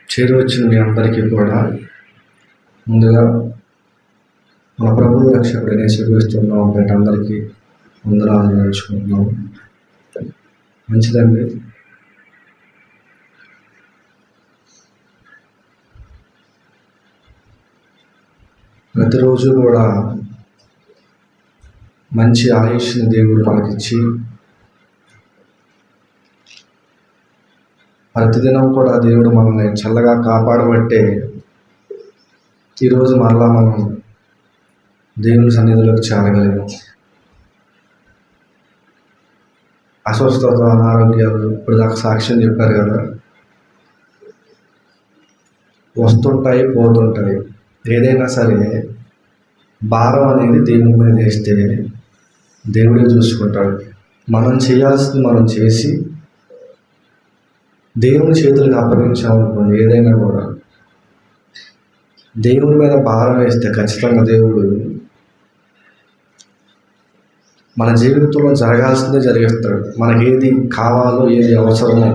చేరువచ్చిన మీ అందరికీ కూడా ముందుగా మన ప్రభు రక్షకుడనే యేసుక్రీస్తున్నాం బయట అందరికీ వందనాలు నేర్చుకుంటున్నాం. మంచిదండి. ప్రతిరోజు కూడా మంచి ఆయుష్ని దేవుడు మనకిచ్చి ప్రతిదినం కూడా దేవుడు మనల్ని చల్లగా కాపాడబట్టే ఈరోజు మరలా మనం దేవుని సన్నిధిలోకి చేరగలిగాం. అస్వస్థత, అనారోగ్యాలు ఇప్పుడు దాకా సాక్ష్యం చెప్పారు కదా, వస్తుంటాయి పోతుంటాయి. ఏదైనా సరే భారం అనేది దేవుని మీద వేస్తే దేవుడే చూసుకుంటాడు. మనం చేయాల్సింది మనం చేసి దేవుని చేతులకు అప్పగించామనుకోండి, ఏదైనా కూడా దేవుని మీద భారం వేస్తే ఖచ్చితంగా దేవుడు మన జీవితంలో జరగాల్సిందే జరిగిస్తాడు. మనకి ఏది కావాలో ఏది అవసరమో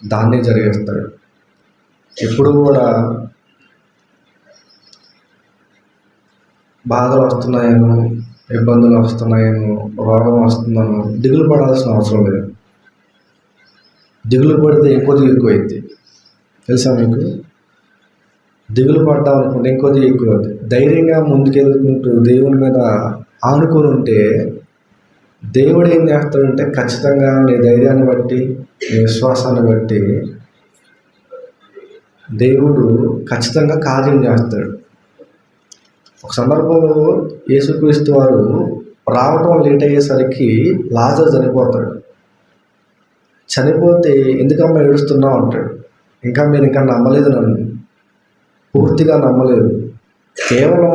దాన్నే జరిగిస్తాడు. ఎప్పుడు కూడా బాధలు వస్తున్నాయేమో, ఇబ్బందులు వస్తున్నాయేమో, రోగం వస్తుందనో దిగులు పడాల్సిన అవసరం లేదు. దిగులు పడితే ఎక్కువైద్ది. తెలుసా మీకు? దిగులు పడ్డాం అనుకుంటే ఇంకొద్ది ఎక్కువ అవుతుంది. ధైర్యంగా ముందుకెళ్ళుకుంటూ దేవుని మీద ఆనుకొని ఉంటే దేవుడు ఏం చేస్తాడంటే ఖచ్చితంగా నీ ధైర్యాన్ని బట్టి, నీ విశ్వాసాన్ని బట్టి దేవుడు ఖచ్చితంగా కార్యం చేస్తాడు. ఒక సందర్భంలో యేసుక్రీస్తు వారు రావటం లేట్ అయ్యేసరికి లాజరు చనిపోతాడు. చనిపోతే ఎందుకమ్మా ఏడుస్తున్నావు అంటాడు. మీరు ఇంకా నమ్మలేదు, నన్ను పూర్తిగా నమ్మలేదు. కేవలం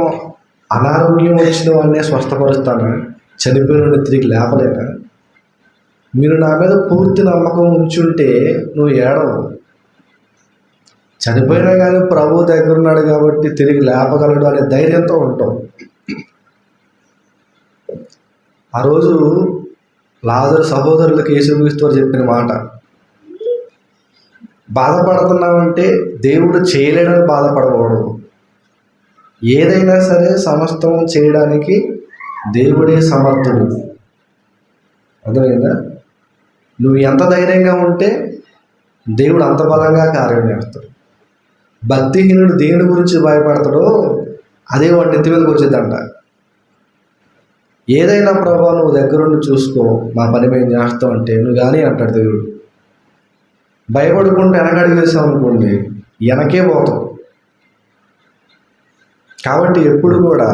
అనారోగ్యం వచ్చిన వాడినే స్వస్థపరుస్తానా, చనిపోయిన తిరిగి లేపలేనా? మీరు నా మీద పూర్తి నమ్మకం ఉంచుంటే నువ్వు ఏడవు. చనిపోయినా కానీ ప్రభు దగ్గర ఉన్నాడు కాబట్టి తిరిగి లేపగలడు అనే ధైర్యంతో ఉంటాం. ఆ రోజు లాజరు సహోదరులకు యేసుక్రీస్తు చెప్పిన మాట, బాధపడుతున్నామంటే దేవుడు చేయలేడని బాధపడకూడదు. ఏదైనా సరే సమస్తం చేయడానికి దేవుడే సమర్థుడు. అర్థమైందా? నువ్వు ఎంత ధైర్యంగా ఉంటే దేవుడు అంత బలంగా కార్యం చేస్తాడు. భక్తిహీనుడు దేవుని గురించి భయపడతాడో అదే వాడి నెత్తి మీదకి వచ్చేద్దంట. ఏదైనా ప్రభావ నువ్వు దగ్గరుండి చూసుకో, మా పని మేము చేస్తాం అంటే నువ్వు కానీ అంటాడు దేవుడు. భయపడుకుంటూ వెనకడుగు వేసావు అనుకోండి, వెనకే పోతాం. కాబట్టి ఎప్పుడు కూడా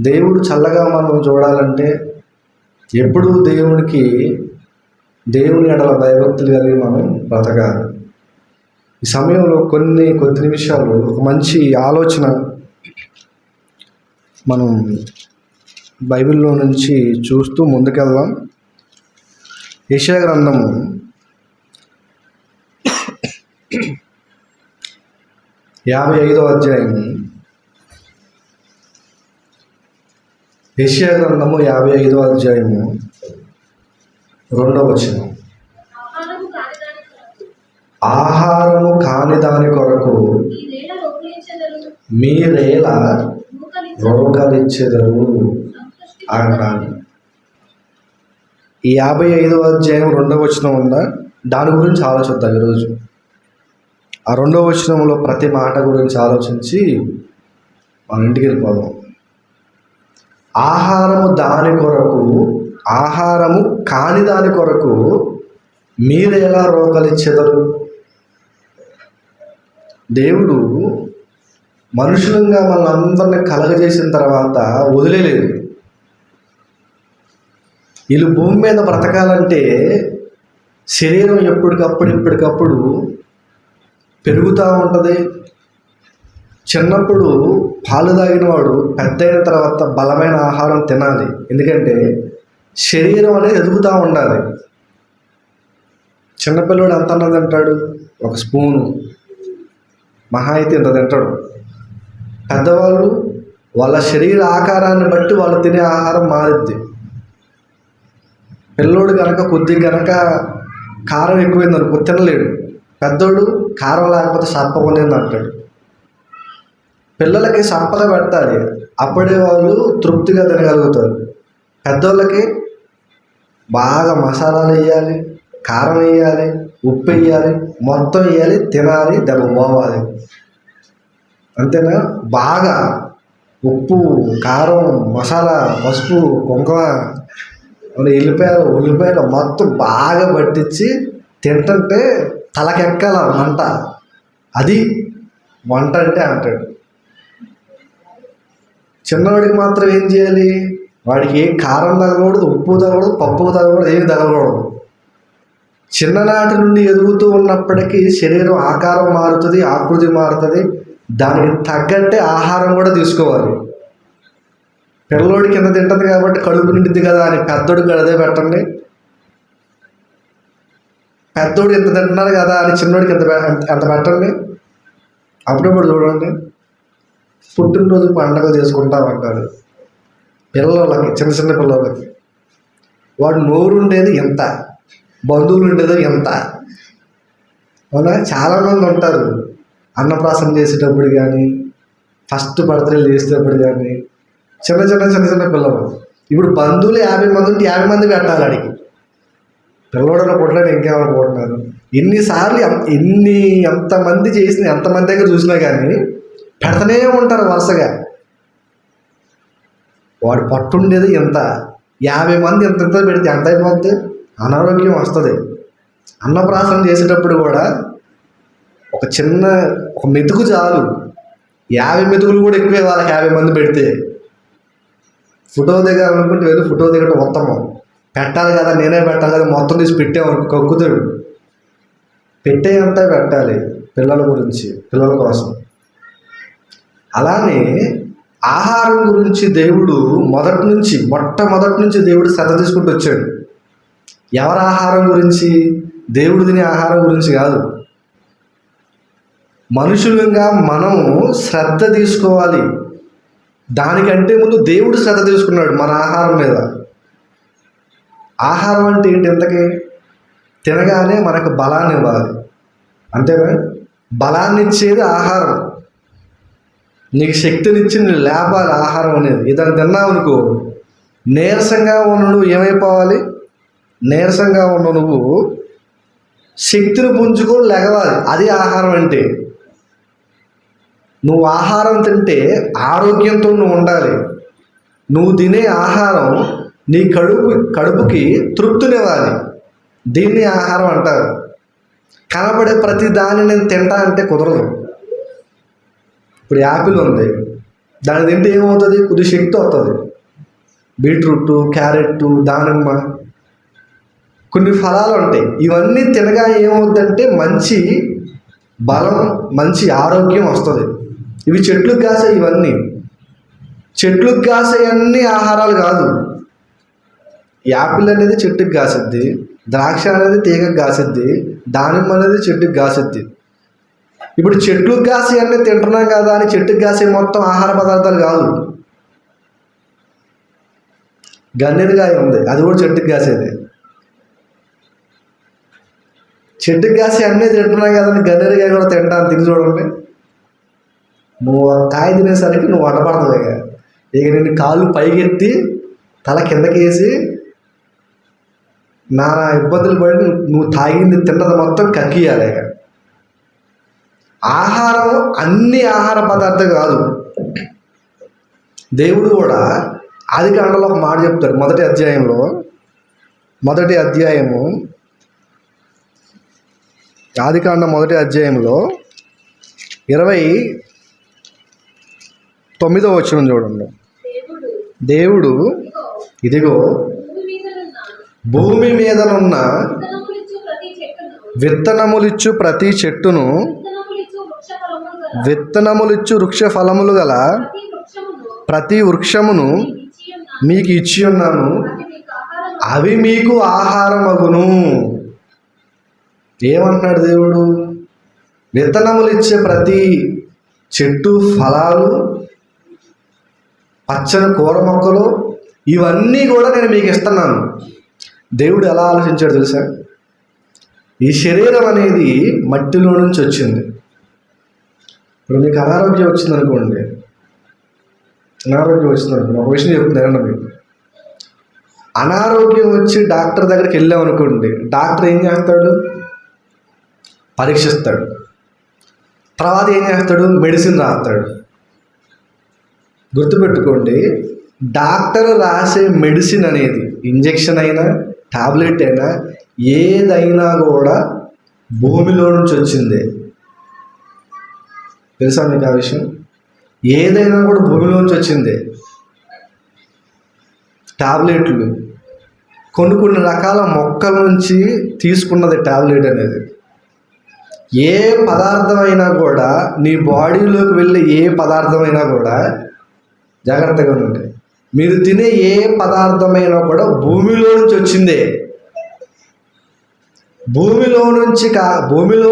దేవుడు చల్లగా మనం చూడాలంటే ఎప్పుడు దేవుని ఎడల భయభక్తులు కలిగి మనం బ్రతకాలి. ఈ సమయంలో కొద్ది నిమిషాలు ఒక మంచి ఆలోచన మనం బైబిల్లో నుంచి చూస్తూ ముందుకెళ్దాం. యెషయా గ్రంథము 55వ అధ్యాయం. యెషయా గ్రంథము 55వ అధ్యాయము 2వ వచనం. ఆహారము కాని దాని కొరకు మీరేలా రోగలిచ్చెదరు అంటాను. ఈ 55వ అధ్యాయం 2వ వచనం ఉందా, దాని గురించి ఆలోచిద్దాం ఈరోజు. ఆ 2వ వచనంలో ప్రతి మాట గురించి ఆలోచించి మన ఇంటికి వెళ్ళిపోదాం. ఆహారము కాని దాని కొరకు మీరు ఎలా రోగలిచ్చెదరు? దేవుడు మనుషులంగా మనందరినీ కలగజేసిన తర్వాత వదిలేదు. వీళ్ళు భూమి మీద బ్రతకాలంటే శరీరం ఎప్పటికప్పుడు పెరుగుతూ ఉంటుంది. చిన్నప్పుడు పాలు తాగిన వాడు పెద్ద అయిన తర్వాత బలమైన ఆహారం తినాలి. ఎందుకంటే శరీరం అనేది ఎదుగుతూ ఉండాలి. చిన్నపిల్లవాడు ఎంత అన్నది తింటాడు? ఒక స్పూను, మహా అయితే ఇంత తింటాడు. పెద్దవాళ్ళు వాళ్ళ శరీర ఆకారాన్ని బట్టి వాళ్ళు తినే ఆహారం మారుద్ది. పిల్లోడు కనుక కొద్దిగా కారం ఎక్కువైంది అనుకో తినలేడు. పెద్దోడు కారం లేకపోతే సప్పకుండేది అంటాడు. పిల్లలకి సప్పగా పెట్టాలి, అప్పుడే వాళ్ళు తృప్తిగా తినగలుగుతారు. పెద్దోళ్ళకి బాగా మసాలాలు వేయాలి, కారం వేయాలి, ఉప్పు వేయాలి, మొత్తం వేయాలి, తినాలి, దెబ్బ పోవాలి. అంతేనా? బాగా ఉప్పు, కారం, మసాలా, పసుపు, కుంకుమ, ఉల్లిపాయలు మొత్తం బాగా పట్టించి తింటుంటే తలకెక్కాల మంట. అది వంట అంటే అంటాడు. చిన్నవాడికి మాత్రం ఏం చేయాలి? వాడికి ఏ కారం తగలకూడదు, ఉప్పు తగలకూడదు, పప్పు తగలకూడదు, ఏమి తగలకూడదు. చిన్ననాటి నుండి ఎదుగుతూ ఉన్నప్పటికీ శరీరం ఆకారం మారుతుంది, ఆకృతి మారుతుంది. దానికి తగ్గట్టే ఆహారం కూడా తీసుకోవాలి. పిల్లోడి కింద తింటుంది కాబట్టి కడుపు నిండిద్ది కదా అని పెద్దోడికి అదే పెట్టండి. పెద్దోడు ఎంత తింటున్నారు కదా అని చిన్నోడికి ఎంత పెట్టండి. అప్పుడప్పుడు చూడండి, పుట్టినరోజు పండగ చేసుకుంటామంటారు పిల్లలకి, చిన్న చిన్న పిల్లలకి. వాడు నోరు ఉండేది ఎంత, బంధువులు ఉండేది ఎంత. అవునా? చాలామంది ఉంటారు అన్నప్రాసన చేసేటప్పుడు కానీ, ఫస్ట్ బర్త్డేలు చేసేటప్పుడు కానీ, చిన్న చిన్న పిల్లలు. ఇప్పుడు బంధువులు 50 మంది ఉంటే 50 మంది పెట్టాలి అడిగి. పిల్లవాడలో పుట్టలేని ఇంకేమనుకుంటున్నారు? ఎన్నిసార్లు ఎంతమంది చేసిన, ఎంతమంది దగ్గర చూసినా కానీ పెడతనే ఉంటారు వరుసగా. వాడు పట్టుండేది ఎంత, 50 మంది ఎంత పెడితే ఎంత అయిపోద్ది? అనారోగ్యం వస్తుంది. అన్నప్రాసన చేసేటప్పుడు కూడా ఒక మెతుకు చాలు, 50 మెతుకులు కూడా ఎక్కువే వాళ్ళకి 50 మంది పెడితే. ఫోటో దిగాలనుకుంటే వెళ్ళి ఫోటో దిగడం ఉత్తమం. పెట్టాలి కదా, నేనే పెట్టాలి కదా, మొత్తం తీసి పెట్టామనుకో కక్కుతాడు. పెట్టేంతా పెట్టాలి పిల్లల కోసం. అలానే ఆహారం గురించి దేవుడు మొట్టమొదటి నుంచి దేవుడు శ్రద్ధ తీసుకుంటూ వచ్చాడు. ఎవరి ఆహారం గురించి? దేవుడు తినే ఆహారం గురించి కాదు. మనుషులుగా మనం శ్రద్ధ తీసుకోవాలి. దానికంటే ముందు దేవుడు శ్రద్ధ తీసుకున్నాడు మన ఆహారం మీద. ఆహారం అంటే ఏంటి? ఇంతకీ తినగానే మనకు బలాన్ని ఇవ్వాలి, అంతేనా? బలాన్ని ఇచ్చేది ఆహారం. నీకు శక్తినిచ్చి నువ్వు లేపాలి ఆహారం అనేది. ఇదని తిన్నావు అనుకో, నీరసంగా ఉన్న నువ్వు ఏమైపోవాలి? నీరసంగా ఉన్న నువ్వు శక్తిని పుంజుకొని లెగవాలి. అది ఆహారం అంటే. నువ్వు ఆహారం తింటే ఆరోగ్యంతో నువ్వు ఉండాలి. నువ్వు తినే ఆహారం నీ కడుపుకి తృప్తినివ్వాలి. దీన్ని ఆహారం అంటారు. కనబడే ప్రతి దాన్ని నేను తింటా అంటే కుదరదు. ఇప్పుడు యాపిల్ ఉంది, దాన్ని తింటే ఏమవుతుంది? కొద్ది శక్తి వస్తుంది. బీట్రూట్, క్యారెట్, దానిమ్మ, కొన్ని ఫలాలు ఉంటాయి. ఇవన్నీ తినగా ఏమవుతుందంటే మంచి బలం, మంచి ఆరోగ్యం వస్తుంది. ఇవి చెట్లకు కాసే, ఇవన్నీ చెట్లకు కాసే అన్ని ఆహారాలు కాదు. యాపిల్ అనేది చెట్టుకు కాసిద్ది, ద్రాక్ష అనేది తీగకు కాసిద్ది, దానిమ్మ అనేది చెట్టుకు కాసిద్ది. ఇప్పుడు చెట్లకు కాసి అన్నీ తింటున్నాం కదా అని చెట్టుకు కాసే మొత్తం ఆహార పదార్థాలు కాదు. గన్నేరుకాయ ఉంది, అది కూడా చెట్టుకు కాసేది. చెట్టుకు కాసి అన్నీ తింటున్నాం కదా అని గన్నేరుకాయ కూడా తింటాను. తిని చూడండి, నువ్వు కాయ తినేసరికి నువ్వు వంటపడుతుంది. ఇక నేను కాళ్ళు పైకెత్తి తల కిందకేసి నానా ఇబ్బందులు పడి నువ్వు తాగింది తిన్నది మొత్తం కక్కియాలి. ఆహారం అన్ని ఆహార పదార్థం కాదు. దేవుడు కూడా ఆదికాండంలో ఒక మాట చెప్తాడు. మొదటి అధ్యాయము ఆదికాండం 1వ అధ్యాయంలో 29వ వచనం చూడండి. దేవుడు ఇదిగో భూమి మీదనున్న విత్తనములిచ్చు ప్రతి చెట్టును, విత్తనములిచ్చు వృక్ష ఫలములు గల ప్రతి వృక్షమును మీకు ఇచ్చి ఉన్నాను, అవి మీకు ఆహారమగును. ఏమంటున్నాడు దేవుడు? విత్తనములు ఇచ్చే ప్రతి చెట్టు, ఫలాలు, పచ్చని కూర మొక్కలు, ఇవన్నీ కూడా నేను మీకు ఇస్తున్నాను. దేవుడు ఎలా ఆలోచించాడు తెలుసా? ఈ శరీరం అనేది మట్టిలో నుంచి వచ్చింది. ఇప్పుడు మీకు అనారోగ్యం వచ్చిందనుకోండి, ఒక విషయం చెప్తున్నానండి మీకు. అనారోగ్యం వచ్చి డాక్టర్ దగ్గరికి వెళ్ళామనుకోండి, డాక్టర్ ఏం చేస్తాడు? పరీక్షిస్తాడు. తర్వాత ఏం చేస్తాడు? మెడిసిన్ రాస్తాడు. గుర్తుపెట్టుకోండి, డాక్టర్ రాసే మెడిసిన్ అనేది ఇంజెక్షన్ అయినా టాబ్లెట్ అయినా ఏదైనా కూడా భూమిలో నుంచి వచ్చిందే. తెలుసా మీకు ఆ విషయం? ఏదైనా కూడా భూమిలో నుంచి వచ్చిందే. టాబ్లెట్లు కొన్ని రకాల మొక్కల నుంచి తీసుకున్నది టాబ్లెట్ అనేది. ఏ పదార్థమైనా కూడా, నీ బాడీలోకి వెళ్ళే ఏ పదార్థమైనా కూడా జాగ్రత్తగా ఉండండి. మీరు తినే ఏ పదార్థమైనా కూడా భూమిలో నుంచి వచ్చిందే. భూమిలో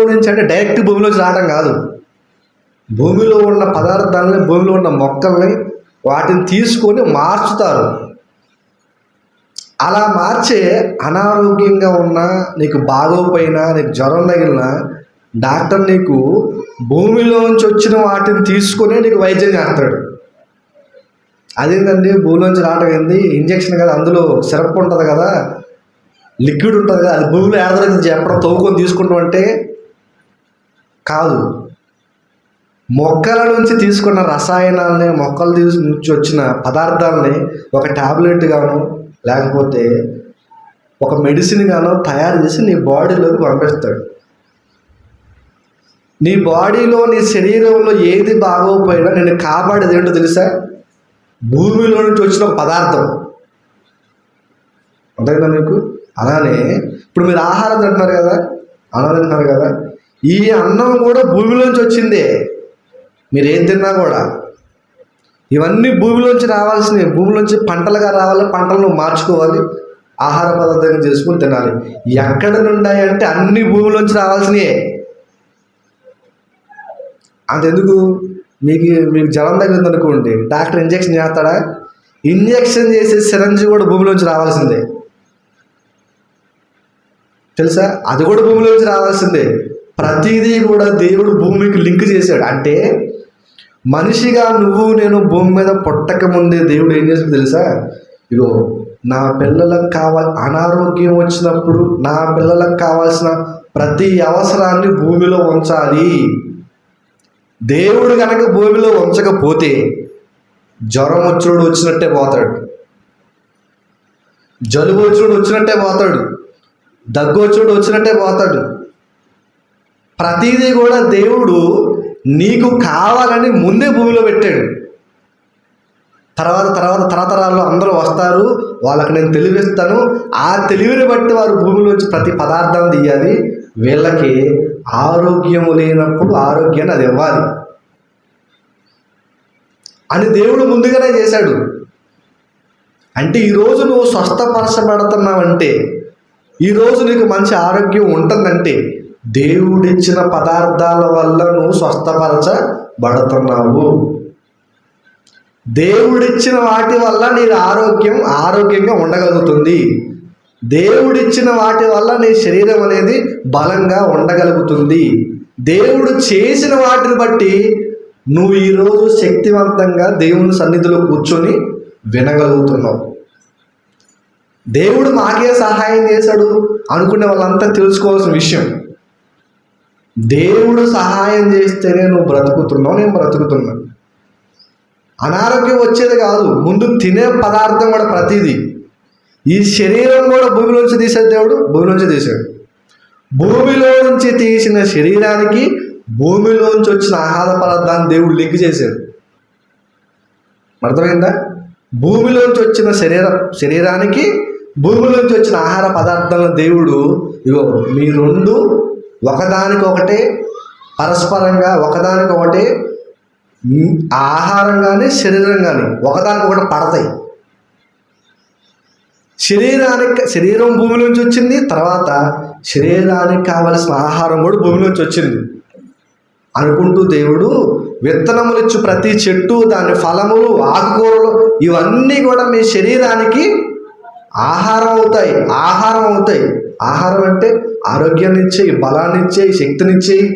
నుంచి అంటే డైరెక్ట్ భూమిలోంచి రావడం కాదు. భూమిలో ఉన్న పదార్థాలని, భూమిలో ఉన్న మొక్కల్ని, వాటిని తీసుకొని మార్చుతారు. అలా మార్చే అనారోగ్యంగా ఉన్నా, నీకు బాగోపోయినా, నీకు జ్వరం తగిలినా, డాక్టర్ నీకు భూమిలోంచి వచ్చిన వాటిని తీసుకొని నీకు వైద్యం చేస్తాడు. అదేంటండి భూమిలోంచి రావడం ఏంది? ఇంజక్షన్ కదా, అందులో సిరప్ ఉంటుంది కదా, లిక్విడ్ ఉంటుంది కదా, అది భూమిలో ఏదైతే చెప్పడం తవ్వుకొని తీసుకుంటాం అంటే కాదు. మొక్కల నుంచి తీసుకున్న రసాయనాలని, మొక్కల నుంచి వచ్చిన పదార్థాలని ఒక టాబ్లెట్ గాను లేకపోతే ఒక మెడిసిన్ గాను తయారు చేసి నీ బాడీలోకి పంపిస్తాడు. నీ బాడీలో, నీ శరీరంలో ఏది బాగోపోయినా నేను కాపాడేది ఏంటో తెలుసా? భూమిలో నుంచి వచ్చిన ఒక పదార్థం. అంతేనా మీకు? అలానే ఇప్పుడు మీరు ఆహారం తింటున్నారు కదా, అన్నం తింటున్నారు కదా, ఈ అన్నం కూడా భూమిలోంచి వచ్చిందే. మీరు ఏం తిన్నా కూడా ఇవన్నీ భూమిలోంచి రావాల్సినవి. భూమిలోంచి పంటలుగా రావాలి, పంటలను మార్చుకోవాలి, ఆహార పదార్థంగా చేసుకుని తినాలి. ఎక్కడ నుండి అంటే అన్ని భూమిలోంచి రావాల్సినవే. అంతెందుకు, మీకు జ్వరం తగిలిందనుకోండి, డాక్టర్ ఇంజక్షన్ చేస్తాడా? ఇంజక్షన్ చేసే సిరంజి కూడా భూమిలోంచి రావాల్సిందే. తెలుసా? అది కూడా భూమిలోంచి రావాల్సిందే. ప్రతిదీ కూడా దేవుడు భూమికి లింక్ చేశాడు. అంటే మనిషిగా నువ్వు నేను భూమి మీద పుట్టక ముందే దేవుడు ఏం చేశాడు తెలుసా? ఇగో నా పిల్లలకు అనారోగ్యం వచ్చినప్పుడు నా పిల్లలకు కావాల్సిన ప్రతి అవసరాన్ని భూమిలో ఉంచాలి. దేవుడు కనుక భూమిలో ఉంచకపోతే జ్వరం వచ్చుడు వచ్చినట్టే పోతాడు, జలుబు వచ్చుడు వచ్చినట్టే పోతాడు, దగ్గు వచ్చుడు వచ్చినట్టే పోతాడు. ప్రతిదీ కూడా దేవుడు నీకు కావాలని ముందే భూమిలో పెట్టాడు. తర్వాత తరతరాల్లో అందరూ వస్తారు, వాళ్ళకి నేను తెలివిస్తాను, ఆ తెలివిని బట్టి వారు భూమిలోంచి ప్రతి పదార్థాన్ని తీయాలి. వీళ్ళకి ఆరోగ్యము లేనప్పుడు ఆరోగ్యాన్ని అది ఇవ్వాలి అని దేవుడు ముందుగానే చేశాడు. అంటే ఈరోజు నువ్వు స్వస్థపరచబడుతున్నావంటే, ఈరోజు నీకు మంచి ఆరోగ్యం ఉంటుందంటే దేవుడిచ్చిన పదార్థాల వల్ల నువ్వు స్వస్థపరచబడుతున్నావు. దేవుడిచ్చిన వాటి వల్ల నీ ఆరోగ్యంగా ఉండగలుగుతుంది. దేవుడిచ్చిన వాటి వల్ల నీ శరీరం అనేది బలంగా ఉండగలుగుతుంది. దేవుడు చేసిన వాటిని బట్టి నువ్వు ఈరోజు శక్తివంతంగా దేవుని సన్నిధిలో కూర్చొని వినగలుగుతున్నావు. దేవుడు మాకే సహాయం చేశాడు అనుకునే వాళ్ళంతా తెలుసుకోవాల్సిన విషయం. దేవుడు సహాయం చేస్తేనే నువ్వు బ్రతుకుతున్నావు, నేను బ్రతుకుతున్నా. అనారోగ్యం వచ్చేది కాదు, ముందు తినే పదార్థం కూడా ప్రతిదీ. ఈ శరీరం కూడా భూమిలోంచి తీసాడు దేవుడు, భూమిలోంచి తీశాడు. భూమిలో నుంచి తీసిన శరీరానికి భూమిలోంచి వచ్చిన ఆహార పదార్థాన్ని దేవుడు లింక్ చేశాడు. అర్థమైందా? భూమిలోంచి వచ్చిన శరీరానికి భూమిలోంచి వచ్చిన ఆహార పదార్థాలను దేవుడు ఇగో మీ రెండు ఒకదానికొకటే పరస్పరంగా ఒకదానికొకటే ఆహారం కానీ శరీరం కానీ ఒకదానికొకటి పడతాయి. శరీరం భూమిలోంచి వచ్చింది, తర్వాత శరీరానికి కావలసిన ఆహారం కూడా భూమిలోంచి వచ్చింది అనుకుంటూ దేవుడు విత్తనములు ఇచ్చు ప్రతి చెట్టు, దాని ఫలములు, ఆకుకూరలు ఇవన్నీ కూడా మీ శరీరానికి ఆహారం అవుతాయి. ఆహారం అంటే ఆరోగ్యాన్ని ఇచ్చేయి, బలాన్ని ఇచ్చేయి, శక్తినిచ్చేయి,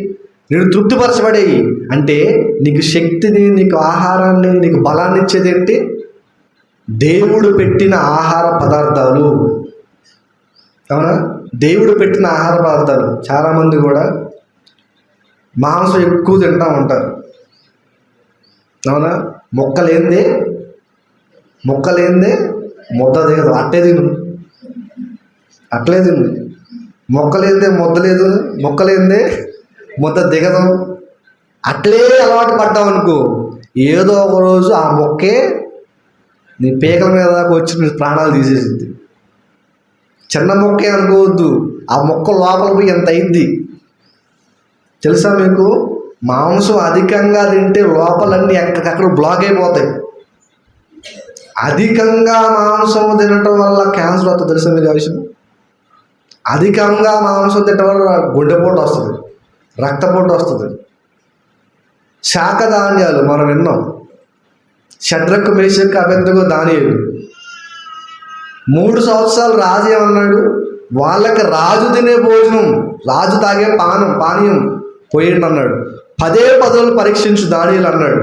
నేను తృప్తిపరచబడేయి. అంటే నీకు శక్తిని, నీకు ఆహారాన్ని, నీకు బలాన్ని ఇచ్చేది ఏంటి? దేవుడు పెట్టిన ఆహార పదార్థాలు. అవునా? దేవుడు పెట్టిన ఆహార పదార్థాలు. చాలామంది కూడా మాంసం ఎక్కువ తింటూ ఉంటారు. అవునా? మొక్కలేందే ముద్ద దిగదు. అట్లే తిను. మొక్కలేందే ముద్ద లేదు, మొక్కలేందే ముద్ద దిగదు. అట్లే అలవాటు పడ్డావు అనుకో, ఏదో ఒక రోజు ఆ మొక్కే నీ పీకల మీద దాకా వచ్చి నీ ప్రాణాలు తీసేసింది. చిన్న మొక్కే అనుకోవద్దు, ఆ మొక్క లోపల పోయి ఎంత అయింది తెలుసా మీకు? మాంసం అధికంగా తింటే లోపలన్నీ ఎక్కడికక్కడ బ్లాక్ అయిపోతాయి. అధికంగా మాంసం తినటం వల్ల క్యాన్సర్ వస్తుంది తెలుసా మీకు ఆ విషయం? అధికంగా మాంసం తినటం వల్ల గుండెపోటు వస్తుంది, రక్తపోటు వస్తుంది. శాకధాన్యాలు మనం విన్నాం. షడ్రకు, మేషకు, అబేద్నెగో, దానియేలు 3 సంవత్సరాలు రాజు ఏమన్నాడు? వాళ్ళకి రాజు తినే భోజనం, రాజు తాగే పానీయం పోయేయండి అన్నాడు. 10 రోజులు పరీక్షించు దానియేలు అన్నాడు.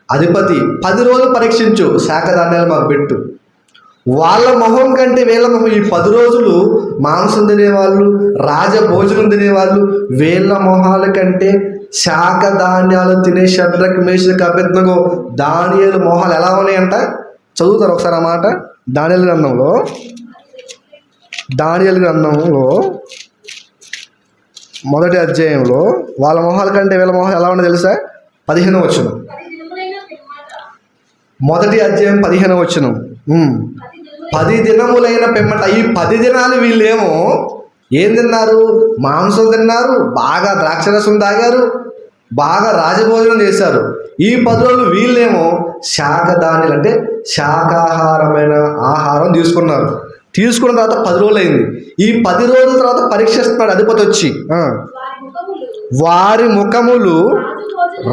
అధిపతి 10 రోజులు పరీక్షించు, శాకధాన్యాలు మాకు పెట్టు. వాళ్ళ మొహం కంటే వీళ్ళ మొహం, ఈ 10 రోజులు మాంసం తినేవాళ్ళు, రాజభోజనం తినేవాళ్ళు, వీళ్ళ మొహాల కంటే శాకధాన్యాలు తినే షడ్రకు, మేషకు, అబేద్నెగో, దానియేలు మొహాలు ఎలా ఉన్నాయంట? చదువుతారు ఒకసారి ఆ మాట. దానియేలు గ్రంథంలో మొదటి అధ్యాయంలో వాళ్ళ మొహాల కంటే వీళ్ళ మొహాలు ఎలా ఉన్నాయి తెలుసా? 15వ వచనం. మొదటి అధ్యాయం 15వ వచనం. 10 దినములైన పిమ్మట, ఈ 10 దినాలు వీళ్ళేమో ఏం తిన్నారు? మాంసం తిన్నారు, బాగా ద్రాక్షరసం తాగారు, బాగా రాజభోజనం చేశారు. ఈ 10 రోజులు వీళ్ళేమో శాకధాన్యాలు అంటే శాకాహారమైన ఆహారం తీసుకున్నారు. తీసుకున్న తర్వాత 10 రోజులు అయింది. ఈ 10 రోజుల తర్వాత పరీక్షిస్తున్నాడు అధిపతి వచ్చి. వారి ముఖములు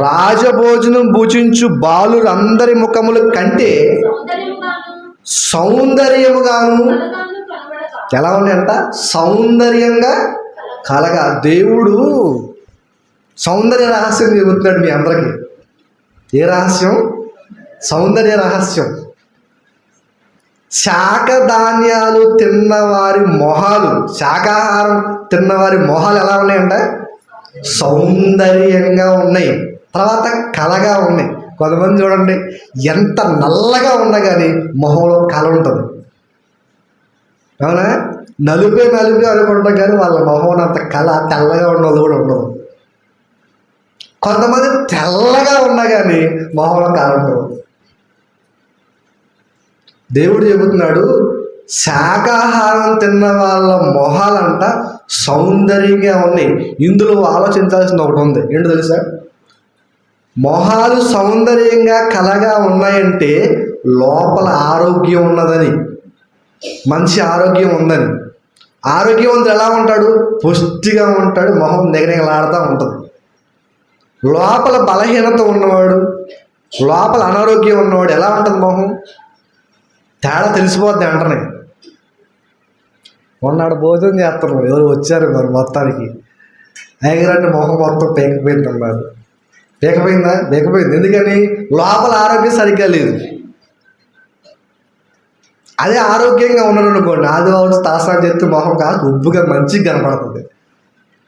రాజభోజనం భుజించు బాలురందరి ముఖముల కంటే సౌందర్యముగాను ఎలా ఉన్నాయంట? సౌందర్యంగా కలగా. దేవుడు సౌందర్య రహస్యం చెబుతున్నాడు మీ అందరికీ. ఏ రహస్యం? సౌందర్య రహస్యం. శాకధాన్యాలు తిన్నవారి మొహాలు, శాకాహారం తిన్నవారి మొహాలు ఎలా ఉన్నాయంట? సౌందర్యంగా ఉన్నాయి. తర్వాత కళగా ఉన్నాయి. కొంతమంది చూడండి, ఎంత నల్లగా ఉన్నా కానీ మొహంలో కళ ఉంటుంది. అవునా? నలుపే అనుకుంటాం కానీ వాళ్ళ మొహం అంత కళ, తెల్లగా ఉన్నది కూడా ఉండదు. కొంతమంది తెల్లగా ఉన్నా కానీ మొహంలో కళ ఉంటుంది. దేవుడు చెబుతున్నాడు, శాకాహారం తిన్న వాళ్ళ మొహాలంట సౌందర్యంగా ఉన్నాయి. ఇందులో ఆలోచించాల్సింది ఒకటి ఉంది. ఏంటో తెలుసా? మొహాలు సౌందర్యంగా కలగా ఉన్నాయంటే లోపల ఆరోగ్యం ఉన్నదని, మంచి ఆరోగ్యం ఉందని. ఆరోగ్యవంతుడు ఎలా ఉంటాడు? పుష్టిగా ఉంటాడు, మొహం నిగనిగలాడుతూ ఉంటుంది. లోపల బలహీనత ఉన్నవాడు, లోపల అనారోగ్యం ఉన్నవాడు ఎలా ఉంటుంది మొహం? తేడా తెలిసిపోద్ది అంటనే. మొన్నాడు భోజనం చేస్తున్నాం, ఎవరు వచ్చారు మరి మొత్తానికి, అయ్యగారంటే మొహం మొత్తం పేకపోయింది అన్నారు. పేకపోయింది. ఎందుకని? లోపల ఆరోగ్యం సరిగ్గా లేదు. అదే ఆరోగ్యంగా ఉన్నాడు అనుకోండి, ఆదివారం తలస్నానం చేస్తే మొహం కాదు ఉబ్బుగా మంచిగా కనపడుతుంది.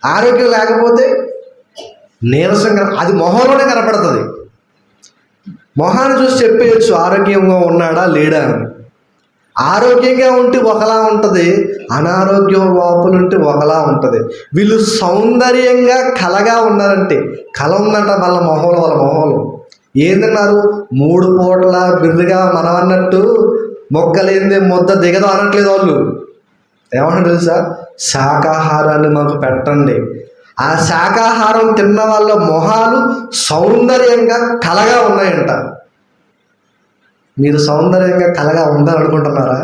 ఆరోగ్యం లేకపోతే నీరసంగా, అది మొహంలోనే కనపడుతుంది. మొహాన్ని చూసి చెప్పేయచ్చు ఆరోగ్యంగా ఉన్నాడా లేడా అని. ఆరోగ్యంగా ఉంటే ఒకలా ఉంటుంది, అనారోగ్యం లోపల ఉంటే ఒకలా ఉంటుంది. వీళ్ళు సౌందర్యంగా కళగా ఉన్నారంటే, కళ ఉందంట వాళ్ళ మొహంలో. ఏం తిన్నారు? 3 పూటల బిర్రుగా మనం అన్నట్టు మొక్కలేందే ముద్ద దిగదు అనట్లేదు వాళ్ళు. ఏమన్నా తెలుసా? శాకాహారాన్ని మాకు పెట్టండి. ఆ శాకాహారం తిన్న వాళ్ళ మొహాలు సౌందర్యంగా కళగా ఉన్నాయంట. మీరు సౌందర్యంగా కళగా ఉండాలనుకుంటున్నారా?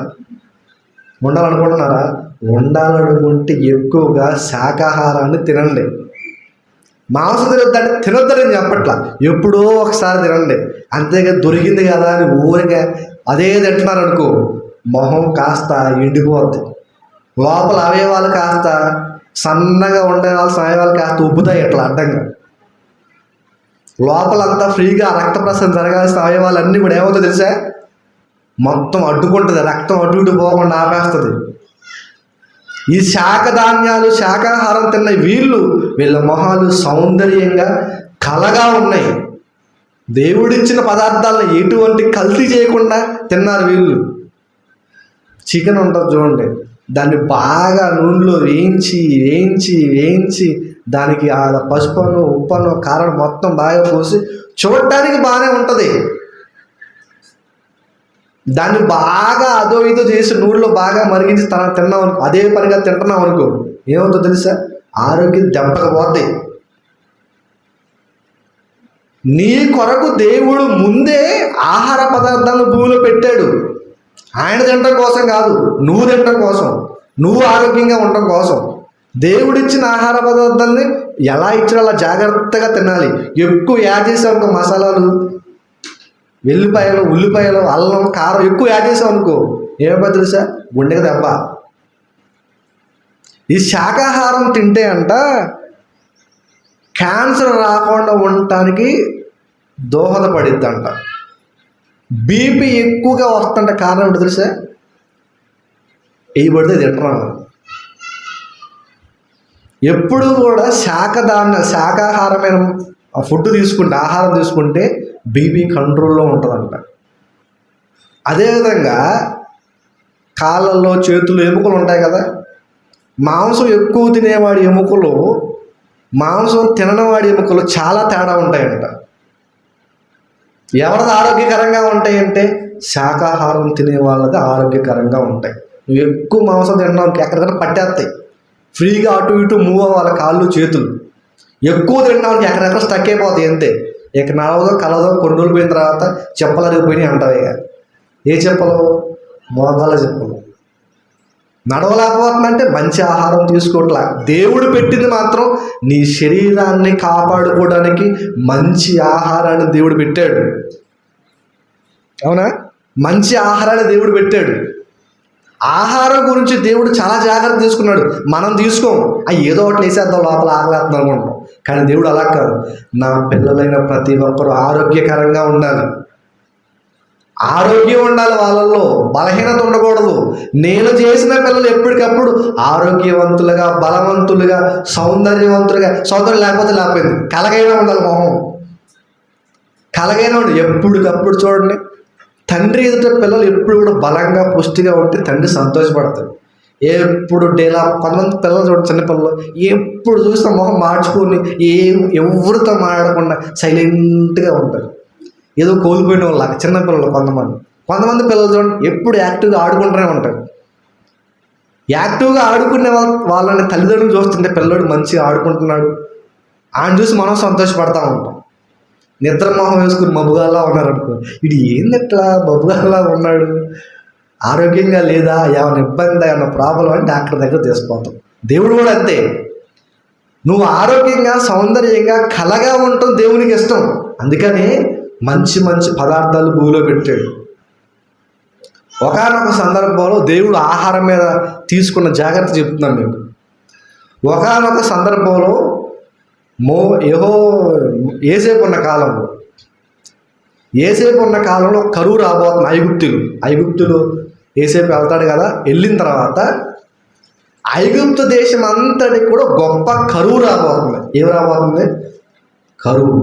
ఉండాలనుకుంటే ఎక్కువగా శాకాహారాన్ని తినండి. మాంసం తినొద్దని చెప్పట్లా, ఎప్పుడో ఒకసారి తినండి. అంతేగా దొరికింది కదా అని ఊరిగా అదే తింటున్నారు అనుకో, మొహం కాస్త ఎండిపోద్ది. లోపల అవయవాలు కాస్త సన్నగా ఉండేవాల్సిన అవయవాలు కాస్త ఉబ్బుతాయి ఇట్లా అడ్డంగా. లోపలంతా ఫ్రీగా రక్త ప్రసరణ జరగాల్సిన అవయవాలు అన్నీ కూడా ఏమవుతుందో తెలుసా, మొత్తం అడ్డుకుంటుంది. రక్తం అటు ఇటు పోకుండా ఆపేస్తుంది. ఈ శాఖధాన్యాలు శాకాహారం తిన్న వీళ్ళ మొహాలు సౌందర్యంగా కలగా ఉన్నాయి. దేవుడిచ్చిన పదార్థాలను ఎటువంటి కల్తీ చేయకుండా తిన్నారు వీళ్ళు. చికెన్ ఉంటుంది చూడండి, దాన్ని బాగా నూనెలో వేయించి వేయించి వేయించి దానికి ఆ పసుపను ఉప్పను కారం మొత్తం బాగా పోసి చూడటానికి బాగానే ఉంటుంది. దాన్ని బాగా అదో ఇదో చేసి నూనెలో బాగా మరిగించి తిన్నాం అనుకో, అదే పనిగా తింటున్నాం అనుకో, ఏమవుతుందో తెలుసా, ఆరోగ్యం దెబ్బకు పోతాయి. నీ కొరకు దేవుడు ముందే ఆహార పదార్థాలను భూమిలో పెట్టాడు. ఆయన తినడం కోసం కాదు, నువ్వు తినడం కోసం, నువ్వు ఆరోగ్యంగా ఉండటం కోసం. దేవుడిచ్చిన ఆహార పదార్థాలని ఎలా ఇచ్చినా అలా జాగ్రత్తగా తినాలి. ఎక్కువ యాడ్ చేసావు అనుకో, మసాలాలు, వెల్లిపాయలు, ఉల్లిపాయలు, అల్లం, కారం ఎక్కువ యాడ్ చేసావు అనుకో, ఏమైనా తెలుసా, గుండెకి దెబ్బ. ఈ శాకాహారం తింటే అంట క్యాన్సర్ రాకుండా ఉండటానికి దోహదపడిద్దంట. బీపీ ఎక్కువగా వస్తుంటే కారణం ఏంటో తెలుసా, వేయబడితే తింటున్నాం. ఎప్పుడు కూడా శాకాహారమైన ఫుడ్ తీసుకుంటే, ఆహారం తీసుకుంటే బీపీ కంట్రోల్లో ఉంటుందంట. అదేవిధంగా కాళ్ళల్లో చేతులు ఎముకలు ఉంటాయి కదా, మాంసం ఎక్కువ తినేవాడి ఎముకలు మాంసం తిననివాడి ఎముకలు చాలా తేడా ఉంటాయంట. ఎవరిది ఆరోగ్యకరంగా ఉంటాయంటే శాకాహారం తినే వాళ్ళది ఆరోగ్యకరంగా ఉంటాయి. నువ్వు ఎక్కువ మాంసం తినడానికి ఎక్కడికైనా పట్టేస్తాయి, ఫ్రీగా అటు ఇటు మూవ్ అవ్వాలి కాళ్ళు చేతులు. ఎక్కువ తినడానికి ఎక్కడెక్కడ స్టక్ అయిపోతాయి అంతే. ఇక నడవదో కలదో కొన్ని రోజులు పోయిన తర్వాత చెప్పులు అరిగిపోయినాయి అంటావు. ఇక ఏ చెప్పులు, మోగాల చెప్పులు. నడవలేకపోతుందంటే మంచి ఆహారం తీసుకోవట్లా. దేవుడు పెట్టింది మాత్రం నీ శరీరాన్ని కాపాడుకోవడానికి మంచి ఆహారాన్ని దేవుడు పెట్టాడు. అవునా, మంచి ఆహారాన్ని దేవుడు పెట్టాడు. ఆహారం గురించి దేవుడు చాలా జాగ్రత్త తీసుకున్నాడు. మనం తీసుకోం, ఏదో ఒకటి వేసేద్దాం లోపల ఆకలేస్తున్నాం అనుకుంటాం. కానీ దేవుడు అలా కాదు. నా పిల్లలైన ప్రతి ఒక్కరూ ఆరోగ్యకరంగా ఉండాలి, ఆరోగ్యం ఉండాలి, వాళ్ళల్లో బలహీనత ఉండకూడదు. నేను చేసిన పిల్లలు ఎప్పటికప్పుడు ఆరోగ్యవంతులుగా, బలవంతులుగా, సౌందర్యం లేకపోయింది కలగైనా ఉండాలి. మొహం కలగైనా ఉండి ఎప్పటికప్పుడు చూడండి. తండ్రి ఎదుట పిల్లలు ఎప్పుడు కూడా బలంగా పుష్టిగా ఉంటే తండ్రి సంతోషపడతాడు. ఎప్పుడు డేలా కొంతమంది పిల్లలు చూడండి, చిన్నపిల్లలు ఎప్పుడు చూసినా మొహం మార్చుకొని ఎవరితో మాట్లాడకుండా సైలెంట్గా ఉంటారు, ఏదో కోల్పోయిన వాళ్ళ చిన్నపిల్లలు. కొంతమంది పిల్లలు చూడండి ఎప్పుడు యాక్టివ్గా ఆడుకుంటూనే ఉంటారు. యాక్టివ్గా ఆడుకునే వాళ్ళని తల్లిదండ్రులు చూస్తుంటే పిల్లడు మంచిగా ఆడుకుంటున్నాడు, ఆయన చూసి మనం సంతోషపడతా ఉంటాం. నిద్ర మొహం వేసుకుని మబ్బుగాల్లా ఉన్నారనుకో, ఇది ఏందట్లా మబ్బుగాల్లా ఉన్నాడు, ఆరోగ్యంగా లేదా, ఏమైనా ఇబ్బంది, ఏమైనా ప్రాబ్లం అని డాక్టర్ దగ్గర తీసుకుపోతాం. దేవుడు కూడా అంతే. నువ్వు ఆరోగ్యంగా, సౌందర్యంగా, కలగా ఉండటం దేవునికి ఇష్టం. అందుకని మంచి మంచి పదార్థాలు భూమిలో పెట్టాడు. ఒకానొక సందర్భంలో దేవుడు ఆహారం మీద తీసుకున్న జాగ్రత్త చెప్తున్నాం మీకు. ఒకానొక సందర్భంలో ఏసేపు ఉన్న కాలంలో కరువు రాబోతుంది. ఐగుప్తులు ఏసేపు వెళ్తాడు కదా, వెళ్ళిన తర్వాత ఐగుప్తు దేశం అంతటికి కూడా గొప్ప కరువు రాబోతుంది. ఏం రాబోతుంది? కరువు.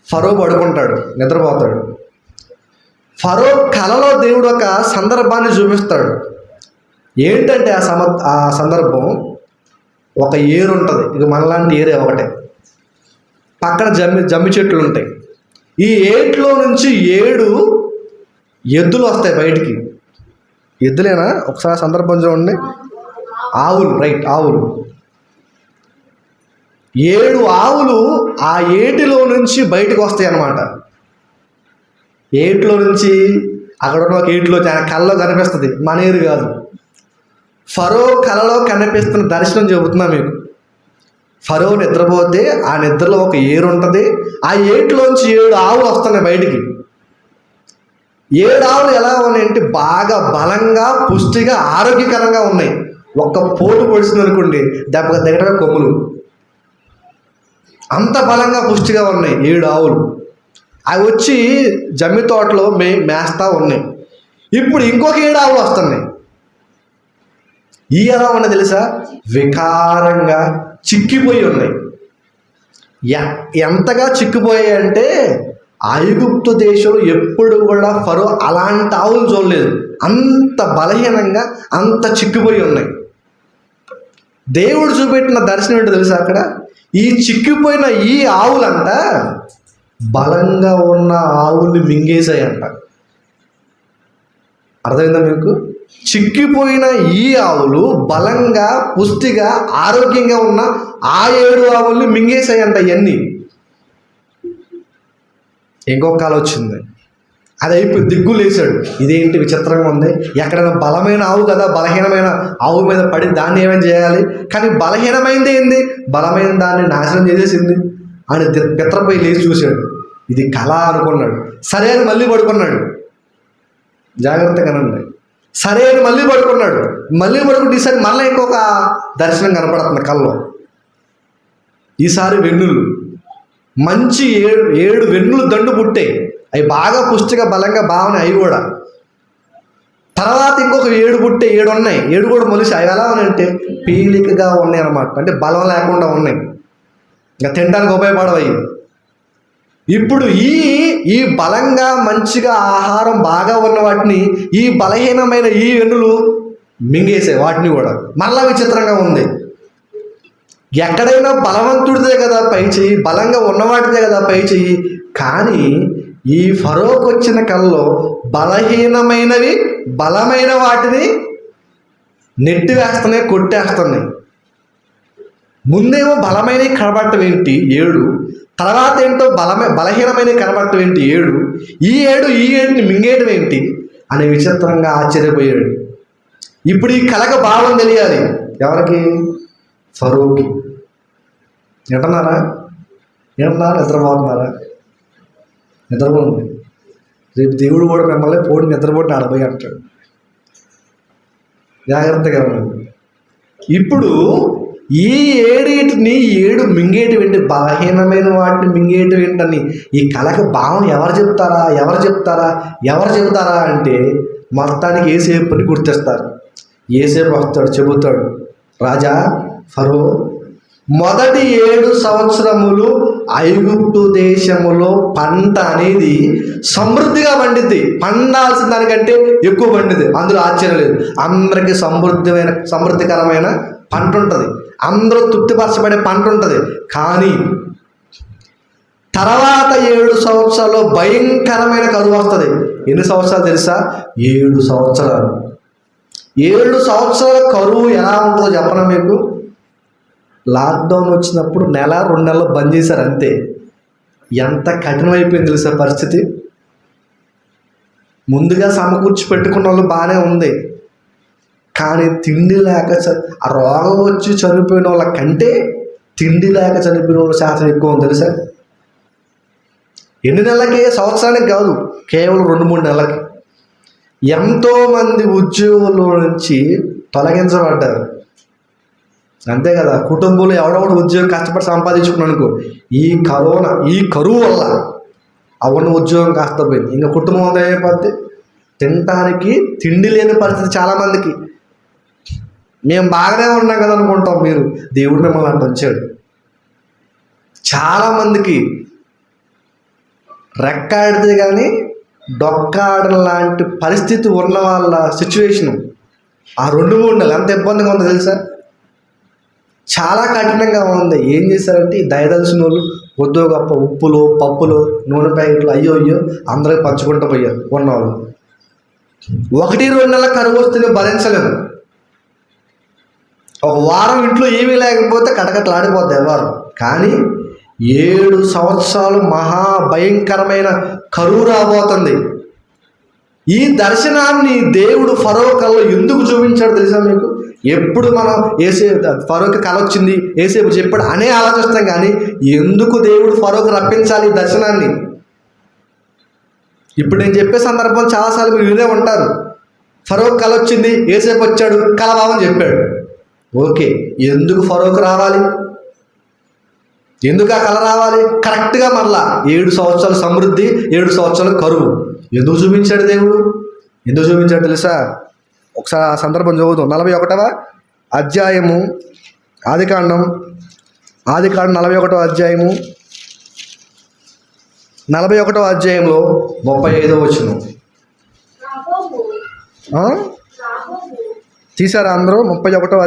ఫరో పడుకుంటాడు, నిద్రపోతాడు. ఫరో కలలో దేవుడు ఒక సందర్భాన్ని చూపిస్తాడు. ఏంటంటే ఆ సందర్భం, ఒక ఏరు ఉంటుంది, ఇక మనలాంటి ఏరే ఒకటే, పక్కన జమ్మి చెట్లు ఉంటాయి. ఈ ఏట్లో నుంచి 7 ఎద్దులు వస్తాయి బయటికి. ఎద్దులేనా? ఒకసారి సందర్భం చూడండి. ఆవులు, రైట్, ఆవులు. 7 ఆవులు ఆ ఏటిలో నుంచి బయటకు వస్తాయి అన్నమాట. ఏటిలో నుంచి అక్కడ ఉన్న ఒక ఏటిలో కళ్ళలో కనిపిస్తుంది, మన ఏరు కాదు. ఫరో కలలో కనిపిస్తున్న దర్శనం చెబుతున్నా మీకు. ఫరో నిద్రపోతే ఆ నిద్రలో ఒక ఏరు ఉంటుంది, ఆ ఏటిలోంచి 7 ఆవులు వస్తున్నాయి బయటికి. 7 ఆవులు ఎలా ఉన్నాయంటే బాగా బలంగా, పుష్టిగా, ఆరోగ్యకరంగా ఉన్నాయి. ఒక్క పోటు పొడిచింది అనుకోండి, దగ్గరగా కొమ్ములు. అంత బలంగా, పుష్టిగా ఉన్నాయి 7 ఆవులు. అవి వచ్చి జమ్మి తోటలో మేస్తా ఉన్నాయి. ఇప్పుడు ఇంకొక 7 ఆవులు వస్తున్నాయి. ఈ ఎలా ఉన్నాయి తెలుసా? వికారంగా చిక్కిపోయి ఉన్నాయి. ఎంతగా చిక్కిపోయాయి అంటే ఐగుప్తు దేశంలో ఎప్పుడు కూడా ఫరో అలాంటి ఆవులు చూడలేదు. అంత బలహీనంగా, అంత చిక్కిపోయి ఉన్నాయి. దేవుడు చూపెట్టిన దర్శనం ఏంటో తెలుసా? అక్కడ ఈ చిక్కిపోయిన ఈ ఆవులంట బలంగా ఉన్న ఆవుల్ని మింగేశాయంట. అర్థమైందా మీకు? చిక్కిపోయిన ఈ ఆవులు బలంగా, పుష్టిగా, ఆరోగ్యంగా ఉన్న ఆ 7 ఆవుల్ని మింగేశాయంట. ఇవన్నీ ఇంకొక కాలం వచ్చింది. అది అయిపోయి దిగ్గులేసాడు. ఇదేంటి విచిత్రంగా ఉంది, ఎక్కడైనా బలమైన ఆవు కదా, బలహీనమైన ఆవు మీద పడి దాన్ని ఏమైనా చేయాలి, కానీ బలహీనమైంది ఏంది, బలమైన దాన్ని నాశనం చేసేసింది అని పిత్రపై లేచి చూశాడు. ఇది కళ అనుకున్నాడు. సరే అని మళ్ళీ పడుకున్నాడు. జాగ్రత్తగానండి. సరే అని మళ్ళీ పడుకున్నాడు. మళ్ళీ పడుకుంటే ఈసారి మళ్ళీ ఇంకొక దర్శనం కనపడుతుంది కల్లో. ఈసారి వెన్నులు, మంచి 7 వెన్నులు దండు పుట్టాయి. అవి బాగా పుష్టిగా, బలంగా బాగున్నాయి. అవి కూడా తర్వాత ఇంకొక 7 పుట్టే 7 ఉన్నాయి. 7 కూడా మొలిసి అవి ఎలా ఉన్నాయంటే పీలికగా ఉన్నాయి అన్నమాట. అంటే బలం లేకుండా ఉన్నాయి, ఇంకా తినడానికి ఉపయోగపడవు. ఇప్పుడు ఈ బలంగా, మంచిగా ఆహారం బాగా ఉన్న వాటిని ఈ బలహీనమైన ఈ వెన్నులు మింగేసాయి. వాటిని కూడా మరలా విచిత్రంగా ఉంది. ఎక్కడైనా బలవంతుడిదే కదా పై చెయ్యి, బలంగా ఉన్నవాటిదే కదా పై చెయ్యి. కానీ ఈ ఫరోకు వచ్చిన కల్లో బలహీనమైనవి బలమైన వాటిని నెట్టివేస్తున్నాయి, కొట్టేస్తున్నాయి. ముందేమో బలమైనవి కనబడటం ఏంటి 7, తర్వాత ఏంటో బలహీనమైనవి కనబడటం ఏంటి 7, ఈ 7ని మింగేయడం ఏంటి అని విచిత్రంగా ఆశ్చర్యపోయాడు. ఇప్పుడు ఈ కళకు భావం తెలియాలి ఎవరికి? ఫరోకి. వింటున్నారా? నిద్రపోతున్నారా? నిద్రపోండి. రేపు దేవుడు కూడా మిమ్మల్ని పోటీ నిద్రపోటీ ఆడబోయి అంటాడు. జాగ్రత్తగా ఉండండి. ఇప్పుడు ఈ 7 మింగేటి ఏంటి, బలహీనమైన వాటిని మింగేటి ఏంటని ఈ కళకు భావం ఎవరు చెబుతారా అంటే మొత్తానికి ఏసేపుని గుర్తిస్తారు. ఏసేపు వస్తాడు, చెబుతాడు, రాజా ఫరో, మొదటి 7 సంవత్సరములు ఐగుప్తు దేశములో పంట అనేది సమృద్ధిగా పండిద్ది. పండాల్సిన దానికంటే ఎక్కువ పండిద్ది. అందులో ఆశ్చర్యం లేదు. అందరికీ సమృద్ధికరమైన పంట ఉంటుంది, అందరూ తృప్తిపరచబడే పంట ఉంటుంది. కానీ తర్వాత 7 సంవత్సరాల్లో భయంకరమైన కరువు వస్తుంది. ఎన్ని సంవత్సరాలు తెలుసా? 7 సంవత్సరాలు. 7 సంవత్సరాల కరువు ఎలా ఉంటుందో చెప్పనా మీకు? లాక్డౌన్ వచ్చినప్పుడు 1-2 నెలలు బంద్ చేశారు అంతే. ఎంత కఠినమైపోయింది తెలుసా పరిస్థితి. ముందుగా సమకూర్చి పెట్టుకున్న వాళ్ళు బాగానే ఉంది, కానీ తిండి లేక ఆ రోగం వచ్చి చనిపోయిన వాళ్ళ కంటే తిండి లేక చనిపోయిన వాళ్ళ శాతం ఎక్కువ ఉంది తెలుసా. ఎన్ని నెలలకి? సంవత్సరానికి కాదు, కేవలం 2-3 నెలలకి ఎంతోమంది ఉద్యోగుల నుంచి తొలగించబడ్డారు. అంతే కదా. కుటుంబంలో ఎవడొకటి ఉద్యోగం కష్టపడి సంపాదించుకున్నాను అనుకో, ఈ కరువు వల్ల అవన్న ఉద్యోగం కాస్త పోయింది, ఇంకా కుటుంబం అంతా అయిపోతే తినటానికి తిండి లేని పరిస్థితి చాలామందికి. మేము బాగానే ఉన్నాం కదా అనుకుంటాం, మీరు దేవుడు మిమ్మల్ని అంట వచ్చాడు. చాలామందికి రెక్కాడితే కానీ డొక్కాడడం లాంటి పరిస్థితి ఉన్న వాళ్ళ సిచ్యువేషను ఆ 2-3 నెలలు ఎంత ఇబ్బందిగా ఉందో తెలుసా. చాలా కఠినంగా ఉంది. ఏం చేశారంటే ఈ దయదలిసిన వాళ్ళు వద్దో గొప్ప ఉప్పులు, పప్పులు, నూనె ప్యాకెట్లు అయ్యో అందరికి పంచుకుంటూ పోయారు ఉన్నవాళ్ళు. 1-2 నెలల కరువు వస్తేనే భరించలేము. ఒక వారం ఇంట్లో ఏమీ లేకపోతే కటకటలాడిపోద్ది వారం. కానీ 7 సంవత్సరాలు మహాభయంకరమైన కరువు రాబోతుంది. ఈ దర్శనాన్ని దేవుడు ఫరో కల్లో ఎందుకు చూపించాడు తెలుసా మీకు? ఎప్పుడు మనం ఫరోకి కళ వచ్చింది, ఏసేపు చెప్పాడు అనే ఆలోచిస్తాం, కానీ ఎందుకు దేవుడు ఫరోకి రప్పించాలి ఈ దర్శనాన్ని? ఇప్పుడు నేను చెప్పే సందర్భం చాలాసార్లు మీరు వినే ఉంటారు. ఫరోక్ కల వచ్చింది, ఏసేపు వచ్చాడు, కలబావని చెప్పాడు. ఓకే, ఎందుకు ఫరోక్ రావాలి? ఎందుకు ఆ కళ రావాలి? కరెక్ట్గా మరలా 7 సంవత్సరాల సమృద్ధి, 7 సంవత్సరాల కరువు ఎందుకు చూపించాడు దేవుడు? ఎందుకు చూపించాడు తెలుసా? ఒకసారి ఆ సందర్భం చదువుతాం. 41వ అధ్యాయము ఆదికాండం 41వ అధ్యాయము 41వ అధ్యాయంలో 35వ వచనం. తీసారా అందరూ? 41వ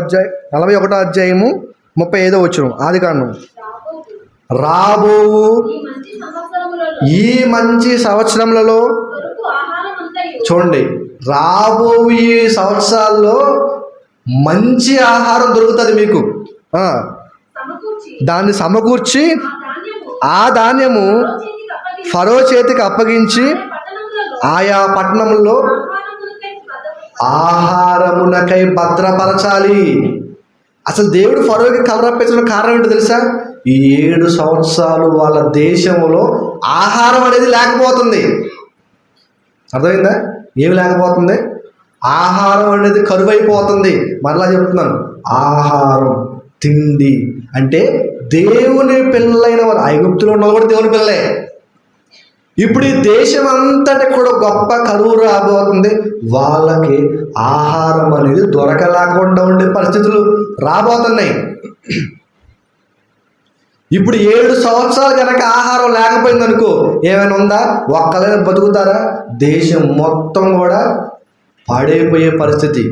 అధ్యాయము 35వ వచనం ఆదికాండం. రాబోవు ఈ మంచి సంవత్సరములలో, చూడండి, రాబోవు ఈ సంవత్సరాల్లో మంచి ఆహారం దొరుకుతుంది మీకు. దాన్ని సమకూర్చి ఆ ధాన్యము ఫరో చేతికి అప్పగించి ఆయా పట్టణములలో ఆహారమునకై భద్రపరచాలి. అసలు దేవుడు ఫరోకి కలరప్పించడం కారణం ఏంటో తెలుసా? ఈ 7 సంవత్సరాలు వాళ్ళ దేశంలో ఆహారం అనేది లేకపోతుంది. అర్థమైందా? ఏమి లేకపోతుంది? ఆహారం అనేది కరువైపోతుంది. మరలా చెప్తున్నాను, ఆహారం, తిండి అంటే దేవుని పిల్లలైన వారు. ఐగుప్తులో ఉన్న కూడా దేవుని పిల్లలే. ఇప్పుడు ఈ దేశం అంతటా కూడా గొప్ప కరువు రాబోతుంది. వాళ్ళకి ఆహారం అనేది దొరకలేకుండా ఉండే పరిస్థితులు రాబోతున్నాయి. ఇప్పుడు 7 సంవత్సరాలు కనుక ఆహారం లేకపోయింది అనుకో, ఏమైనా ఉందా? ఒక్కలైనా బతుకుతారా? దేశం మొత్తం కూడా పాడైపోయే పరిస్థితి.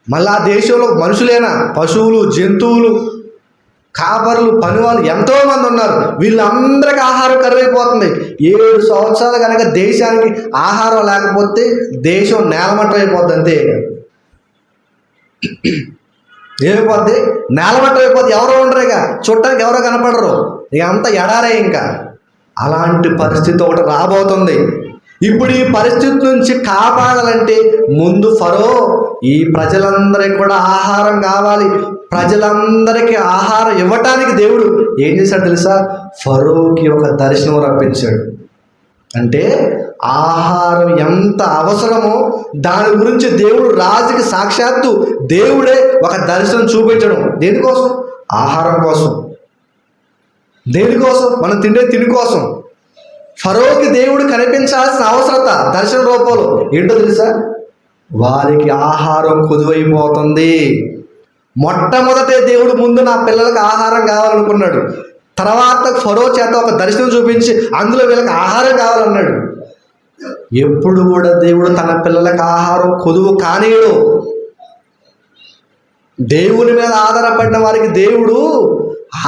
మళ్ళీ ఆ దేశంలో మనుషులేనా, పశువులు, జంతువులు, కాపర్లు, పనివాళ్ళు ఎంతోమంది ఉన్నారు. వీళ్ళందరికీ ఆహారం కరువైపోతుంది. 7 సంవత్సరాలు కనుక దేశానికి ఆహారం లేకపోతే దేశం నేలమట్టం అయిపోద్ది. అంతే, ఏమైపోద్ది? నేలమట్టం అయిపోద్ది. ఎవరో ఉండరు, ఇక చూడటానికి ఎవరో కనపడరు, ఇక అంతా ఎడారే. ఇంకా అలాంటి పరిస్థితి ఒకటి రాబోతుంది. ఇప్పుడు ఈ పరిస్థితి నుంచి కాపాడాలంటే ముందు ఫరో ఈ ప్రజలందరికీ కూడా ఆహారం కావాలి. ప్రజలందరికీ ఆహారం ఇవ్వటానికి దేవుడు ఏం చేశాడు తెలుసా? ఫరోకి ఒక దర్శనం రప్పించాడు. అంటే ఆహారం ఎంత అవసరమో దాని గురించి దేవుడు రాజుకి సాక్షాత్తు దేవుడే ఒక దర్శనం చూపించడం. దేనికోసం? ఆహారం కోసం. దేనికోసం? మనం తిండే తిండి కోసం. ఫరోకి దేవుడు కనిపించాల్సిన అవసరత దర్శన రూపంలో ఏంటో తెలుసా? వారికి ఆహారం కొదువైపోతుంది. మొట్టమొదటే దేవుడు ముందు నా పిల్లలకు ఆహారం కావాలనుకున్నాడు. తర్వాత ఫరో చేత ఒక దర్శనం చూపించి అందులో వీళ్ళకి ఆహారం కావాలన్నాడు. ఎప్పుడు కూడా దేవుడు తన పిల్లలకు ఆహారం కొదువు కానీయడు. దేవుని మీద ఆధారపడిన వారికి దేవుడు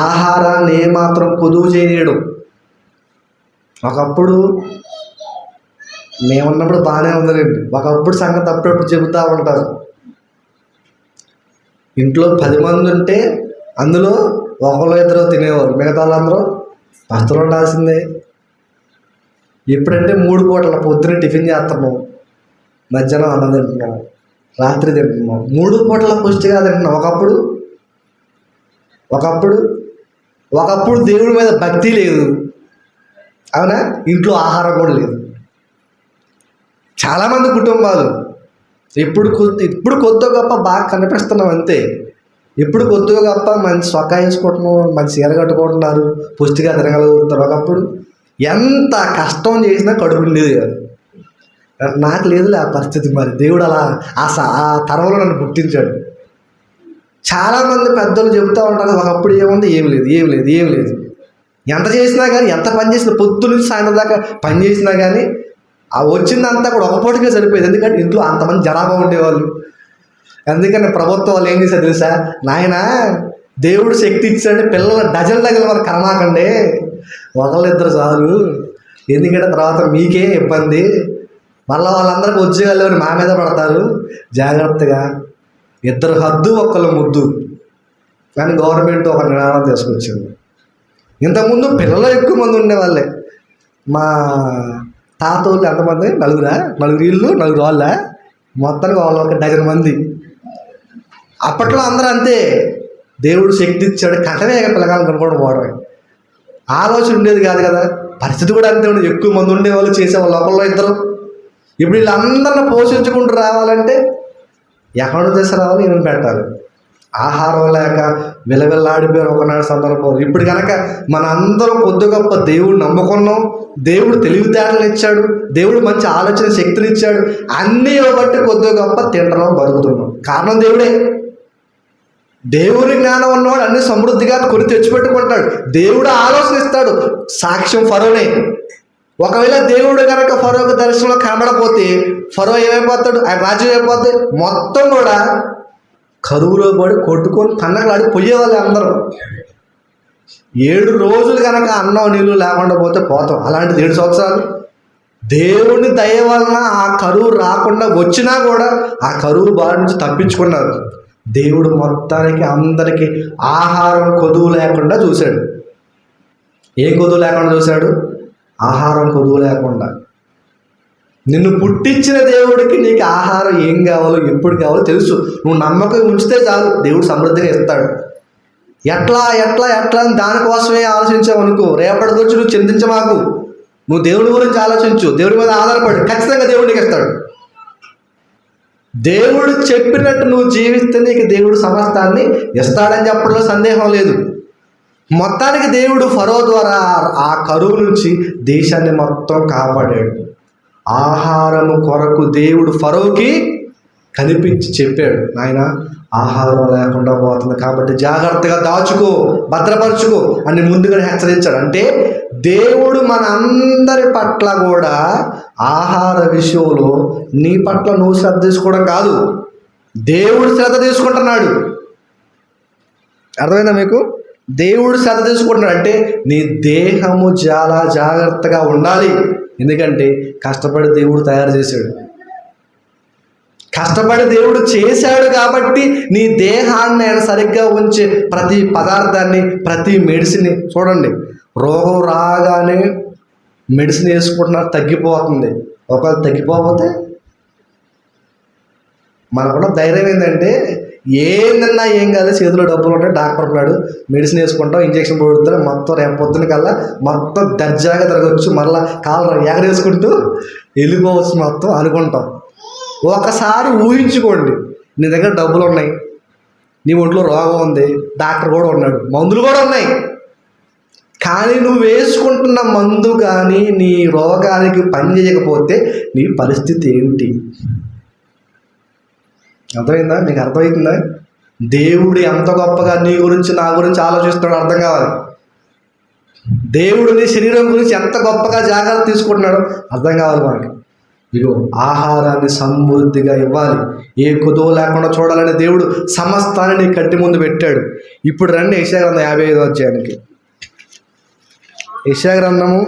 ఆహారాన్ని ఏమాత్రం కొదువు చేయనీయడు. ఒకప్పుడు మేమున్నప్పుడు బాగానే ఉందండి. ఒకప్పుడు సంగతి అప్పుడప్పుడు చెబుతూ ఉంటారు. ఇంట్లో 10 మంది ఉంటే అందులో ఒకళ్ళు ఇద్దరు తినేవారు, మిగతా వాళ్ళందరూ పస్తులు ఉండాల్సిందే. ఎప్పుడంటే 3 పూటల, పొద్దున టిఫిన్ చేస్తున్నాం, మధ్యాహ్నం అన్నం తింటున్నాం, రాత్రి తింటున్నాం. 3 పూటల పుష్టిగా తింటున్నాం. ఒకప్పుడు దేవుడి మీద భక్తి లేదు, అవునా? ఇంట్లో ఆహారం కూడా లేదు. చాలామంది కుటుంబాలు ఇప్పుడు కొద్దిగా గొప్ప బాగా కనిపిస్తున్నాం అంతే. ఇప్పుడు కొద్దిగా గొప్ప మంచి సొక్కా వేసుకుంటున్నాం, మంచి చీర కట్టుకుంటున్నారు, పుష్టిగా తిరగలుగుతున్నారు. ఒకప్పుడు ఎంత కష్టం చేసినా కడుపు ఉండేది కాదు. నాకు లేదులే ఆ పరిస్థితి. మరి దేవుడు అలా ఆ తరంలో నన్ను పుట్టించాడు. చాలామంది పెద్దలు చెబుతూ ఉంటారు, ఒకప్పుడు ఏముంది, ఏం లేదు. ఎంత చేసినా కానీ, ఎంత పని చేసినా, పొద్దు నుంచి సాయంత్రం దాకా పని చేసినా కానీ ఆ వచ్చిందంతా కూడా ఒక పూటకే సరిపోయేది. ఎందుకంటే ఇంట్లో అంతమంది జనాభా ఉండేవాళ్ళు. అందుకని ప్రభుత్వం వాళ్ళు ఏం చేశారు తెలుసా? నాయన దేవుడు శక్తి ఇచ్చాడు, పిల్లలు డజన్ వాళ్ళు కనమాకండి, ఒకళ్ళిద్దరు చాలు, ఎందుకంటే తర్వాత మీకే ఇబ్బంది, మళ్ళీ వాళ్ళందరికీ ఉద్యోగాలు మా మీద పడతారు, జాగ్రత్తగా 2 హద్దు 1 ముద్దు కానీ గవర్నమెంట్ ఒక నిర్ణయం తీసుకొచ్చింది. ఇంతకుముందు పిల్లలు ఎక్కువ మంది ఉండేవాళ్ళే. మా తాత వాళ్ళు ఎంతమంది? 4 ఇళ్ళు 4 వాళ్ళ, మొత్తానికి వాళ్ళు ఒక డజన్ మంది. అప్పట్లో అందరూ అంతే. దేవుడు శక్తి ఇచ్చాడు, కటమే పిల్లగాలను కనుక్కోవడం పోవడమే. ఆలోచన ఉండేది కాదు కదా. పరిస్థితి కూడా అంతే ఉండదు. ఎక్కువ మంది ఉండేవాళ్ళు, చేసేవాళ్ళు ఒకళ్ళు ఇద్దరు. ఇప్పుడు వీళ్ళందరిని పోషించుకుంటూ రావాలంటే ఎక్కడ చేసి రావాలి, ఏమి పెట్టాలి? ఆహారం లేక విలవిల్లాడిపోయారు ఒకనాడు సందర్భం. ఇప్పుడు కనుక మన అందరం కొద్ది గొప్ప దేవుడు నమ్ముకున్నాం, దేవుడు తెలివితేటలు ఇచ్చాడు, దేవుడు మంచి ఆలోచన శక్తిని ఇచ్చాడు, అన్నీ బట్టి కొద్ది గొప్ప తింటున్నాం, బతుకుతున్నాం. కారణం దేవుడే. దేవుని జ్ఞానం ఉన్నవాడు అన్ని సమృద్ధిగా కొని తెచ్చిపెట్టుకుంటాడు. దేవుడు ఆలోచన ఇస్తాడు. సాక్ష్యం ఫరోనే. ఒకవేళ దేవుడు కనుక ఫరోకు దర్శనంలో కనబడపోతే ఫరో ఏమైపోతాడు? ఆయన రాజ్యం అయిపోతే మొత్తం కూడా కరువులో పడి కొట్టుకొని కన్నకలాడి పోయేవాళ్ళు అందరూ. 7 రోజులు కనుక అన్నం నీళ్ళు లేకుండా పోతాం. అలాంటిది 7 సంవత్సరాలు దేవుని దయ వలన ఆ కరువు రాకుండా వచ్చినా కూడా ఆ కరువు బారి నుంచి తప్పించుకున్నారు. దేవుడు మొత్తానికి అందరికీ ఆహారం కొదువు లేకుండా చూశాడు. ఏం కొదువు లేకుండా చూశాడు? ఆహారం కొదువు లేకుండా. నిన్ను పుట్టించిన దేవుడికి నీకు ఆహారం ఏం కావాలో ఎప్పుడు కావాలో తెలుసు. నువ్వు నమ్మకం ఉంచితే చాలు, దేవుడు సమృద్ధిగా ఇస్తాడు. ఎట్లా అని దానికోసమే ఆలోచించావు అనుకో, రేపటి గురించి నువ్వు చింతించమాకు. నువ్వు దేవుడి గురించి ఆలోచించు, దేవుడి మీద ఆధారపడి ఖచ్చితంగా దేవుడికి ఇస్తాడు. దేవుడు చెప్పినట్టు నువ్వు జీవిస్తే నీకు దేవుడు సమస్తాన్ని ఇస్తాడని చెప్పడంలో సందేహం లేదు. మొత్తానికి దేవుడు ఫరో ద్వారా ఆ కరువు నుంచి దేశాన్ని మొత్తం కాపాడాడు. ఆహారము కొరకు దేవుడు ఫరోకి కనిపించి చెప్పాడు, నాయన ఆహారం లేకుండా పోతుంది కాబట్టి జాగ్రత్తగా దాచుకో, భద్రపరచుకో అని ముందుగా హెచ్చరించాడు. అంటే దేవుడు మన అందరి పట్ల కూడా ఆహార విషయంలో నీ పట్ల నువ్వు శ్రద్ధ తీసుకోవడం కాదు, దేవుడు శ్రద్ధ తీసుకుంటున్నాడు. అర్థమైందా మీకు? దేవుడు శ్రద్ధ తీసుకుంటున్నాడు. అంటే నీ దేహము చాలా జాగ్రత్తగా ఉండాలి. ఎందుకంటే కష్టపడి దేవుడు తయారు చేశాడు, కష్టపడి దేవుడు చేశాడు కాబట్టి నీ దేహాన్ని ఆయన సరిగ్గా ఉంచే ప్రతి పదార్థాన్ని, ప్రతి మెడిసిన్ చూడండి. రోగం రాగానే మెడిసిన్ వేసుకుంటున్నారు, తగ్గిపోతుంది. ఒకవేళ తగ్గిపోతే మనకున్న ధైర్యం ఏంటంటే ఏందన్నా ఏం కాదు, చేతిలో డబ్బులు ఉంటాయి, డాక్టర్ ఉన్నాడు, మెడిసిన్ వేసుకుంటాం, ఇంజక్షన్ పడుతుంది, మొత్తం రేపు పొద్దున కల్లా మొత్తం దర్జాగా తిరగచ్చు, మళ్ళీ కాళ్ళు ఎగరేసుకుంటూ వెళ్ళిపోవచ్చు మొత్తం అనుకుంటాం. ఒకసారి ఊహించుకోండి, నీ దగ్గర డబ్బులు ఉన్నాయి, నీ ఒంట్లో రోగం ఉంది, డాక్టర్ కూడా ఉన్నాడు, మందులు కూడా ఉన్నాయి, కానీ నువ్వు వేసుకుంటున్న మందు కానీ నీ రోగానికి పని చేయకపోతే నీ పరిస్థితి ఏమిటి? అర్థమైందా? మీకు అర్థమవుతుందా? దేవుడు ఎంత గొప్పగా నీ గురించి నా గురించి ఆలోచిస్తున్నాడు అర్థం కావాలి. దేవుడు నీ శరీరం గురించి ఎంత గొప్పగా జాగ్రత్త తీసుకుంటున్నాడో అర్థం కావాలి మనకి. ఇదిగో ఆహారాన్ని సమృద్ధిగా ఇవ్వాలి, ఏ కొదువు లేకుండా చూడాలని దేవుడు సమస్తాన్ని నీ కంటి ముందు పెట్టాడు. ఇప్పుడు రండి యెషయా గ్రంథం 55వ అధ్యాయానికి. యెషయా గ్రంథము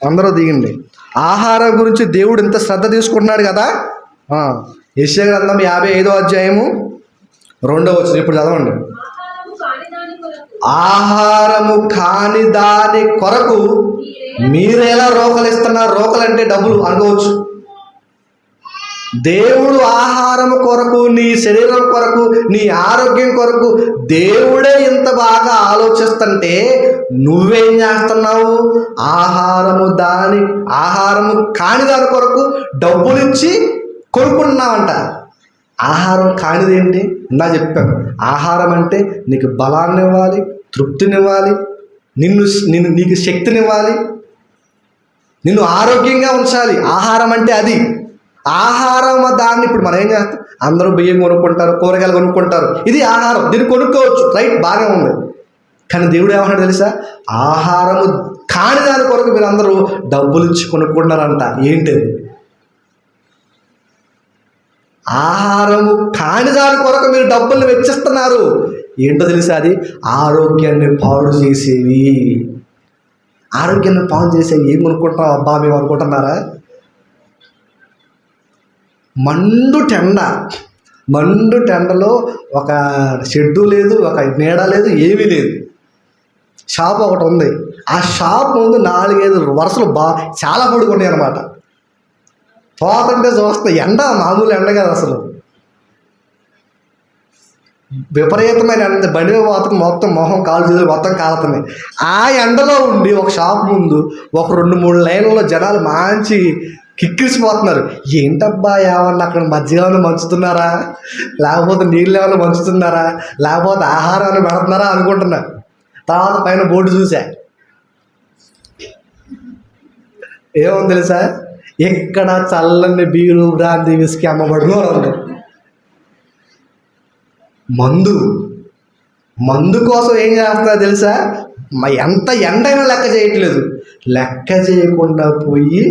అందరూ దిగండి. ఆహారం గురించి దేవుడు ఎంత శ్రద్ధ తీసుకుంటున్నాడు కదా. యెషయా గ్రంథం 55వ అధ్యాయము 2వ వచనం ఇప్పుడు చదవండి. ఆహారము కాని దాని కొరకు మీరెలా రోకలు ఇస్తున్నారు? రోకలు అంటే డబ్బులు అనుకోవచ్చు. దేవుడు ఆహారం కొరకు, నీ శరీరం కొరకు, నీ ఆరోగ్యం కొరకు దేవుడే ఇంత బాగా ఆలోచిస్తుంటే నువ్వేం చేస్తున్నావు? ఆహారము కాని దాని కొరకు డబ్బులు ఇచ్చి కొనుక్కుంటున్నావంట. ఆహారం కానిదేంటి? ఇందా చెప్పాను, ఆహారం అంటే నీకు బలాన్ని ఇవ్వాలి, తృప్తినివ్వాలి, నీకు శక్తినివ్వాలి, నిన్ను ఆరోగ్యంగా ఉంచాలి. ఆహారం అంటే అది. ఆహారం దాన్ని ఇప్పుడు మనం ఏం చేస్తాం? అందరూ బియ్యం కొనుక్కుంటారు, కూరగాయలు కొనుక్కుంటారు, ఇది ఆహారం, దీన్ని కొనుక్కోవచ్చు, రైట్, బాగా ఉంది. కానీ దేవుడు ఏమన్నాడు తెలుసా? ఆహారము కాని దాని కొరకు మీరు అందరూ డబ్బులు ఇచ్చి కొనుక్కుంటారంట. ఏంటది? ఆహారము కాని దాని కొరకు మీరు డబ్బులు వెచ్చిస్తున్నారు. ఏంటో తెలుసా? అది ఆరోగ్యాన్ని పాడు చేసేవి. ఆరోగ్యాన్ని పాడు చేసేవి ఏం కొనుక్కుంటాం? అబ్బా మేము అనుకుంటున్నారా? మండు టెండలో ఒక షెడ్డు లేదు, ఒక నీడ లేదు, ఏమీ లేదు. షాప్ ఒకటి ఉంది, ఆ షాప్ ముందు 4-5 వరుసలు చాలా పడుకున్నాయి అన్నమాట. పోతుంటే చూస్తే ఎండ, మామూలు ఎండ కదా అసలు. విపరీతమైన ఎండ, బండి మీద పోతుంది, మొత్తం మొహం కాలు చేతులు మొత్తం కాలుతున్నాయి. ఆ ఎండలో ఉండి ఒక షాప్ ముందు ఒక 2-3 లైన్లలో జనాలు మంచి కిక్కిరిసిపోతున్నారు. ఏంటబ్బా, ఏమన్నా అక్కడ మజ్జిగ ఏమైనా మంచుతున్నారా, లేకపోతే నీళ్ళు ఏమైనా మంచుతున్నారా, లేకపోతే ఆహారాన్ని పెడుతున్నారా అనుకుంటున్నా. తర్వాత పైన బోర్డు చూసా, ఏముంది తెలుసా, ఎక్కడ చల్లని బీరు బ్రాంతి విస్కీ అమ్మబడును అని. మందు కోసం ఏం చేస్తున్నా తెలుసా, ఎంత ఎండైనా లెక్క చేయట్లేదు. లెక్క చేయకుండా పోయి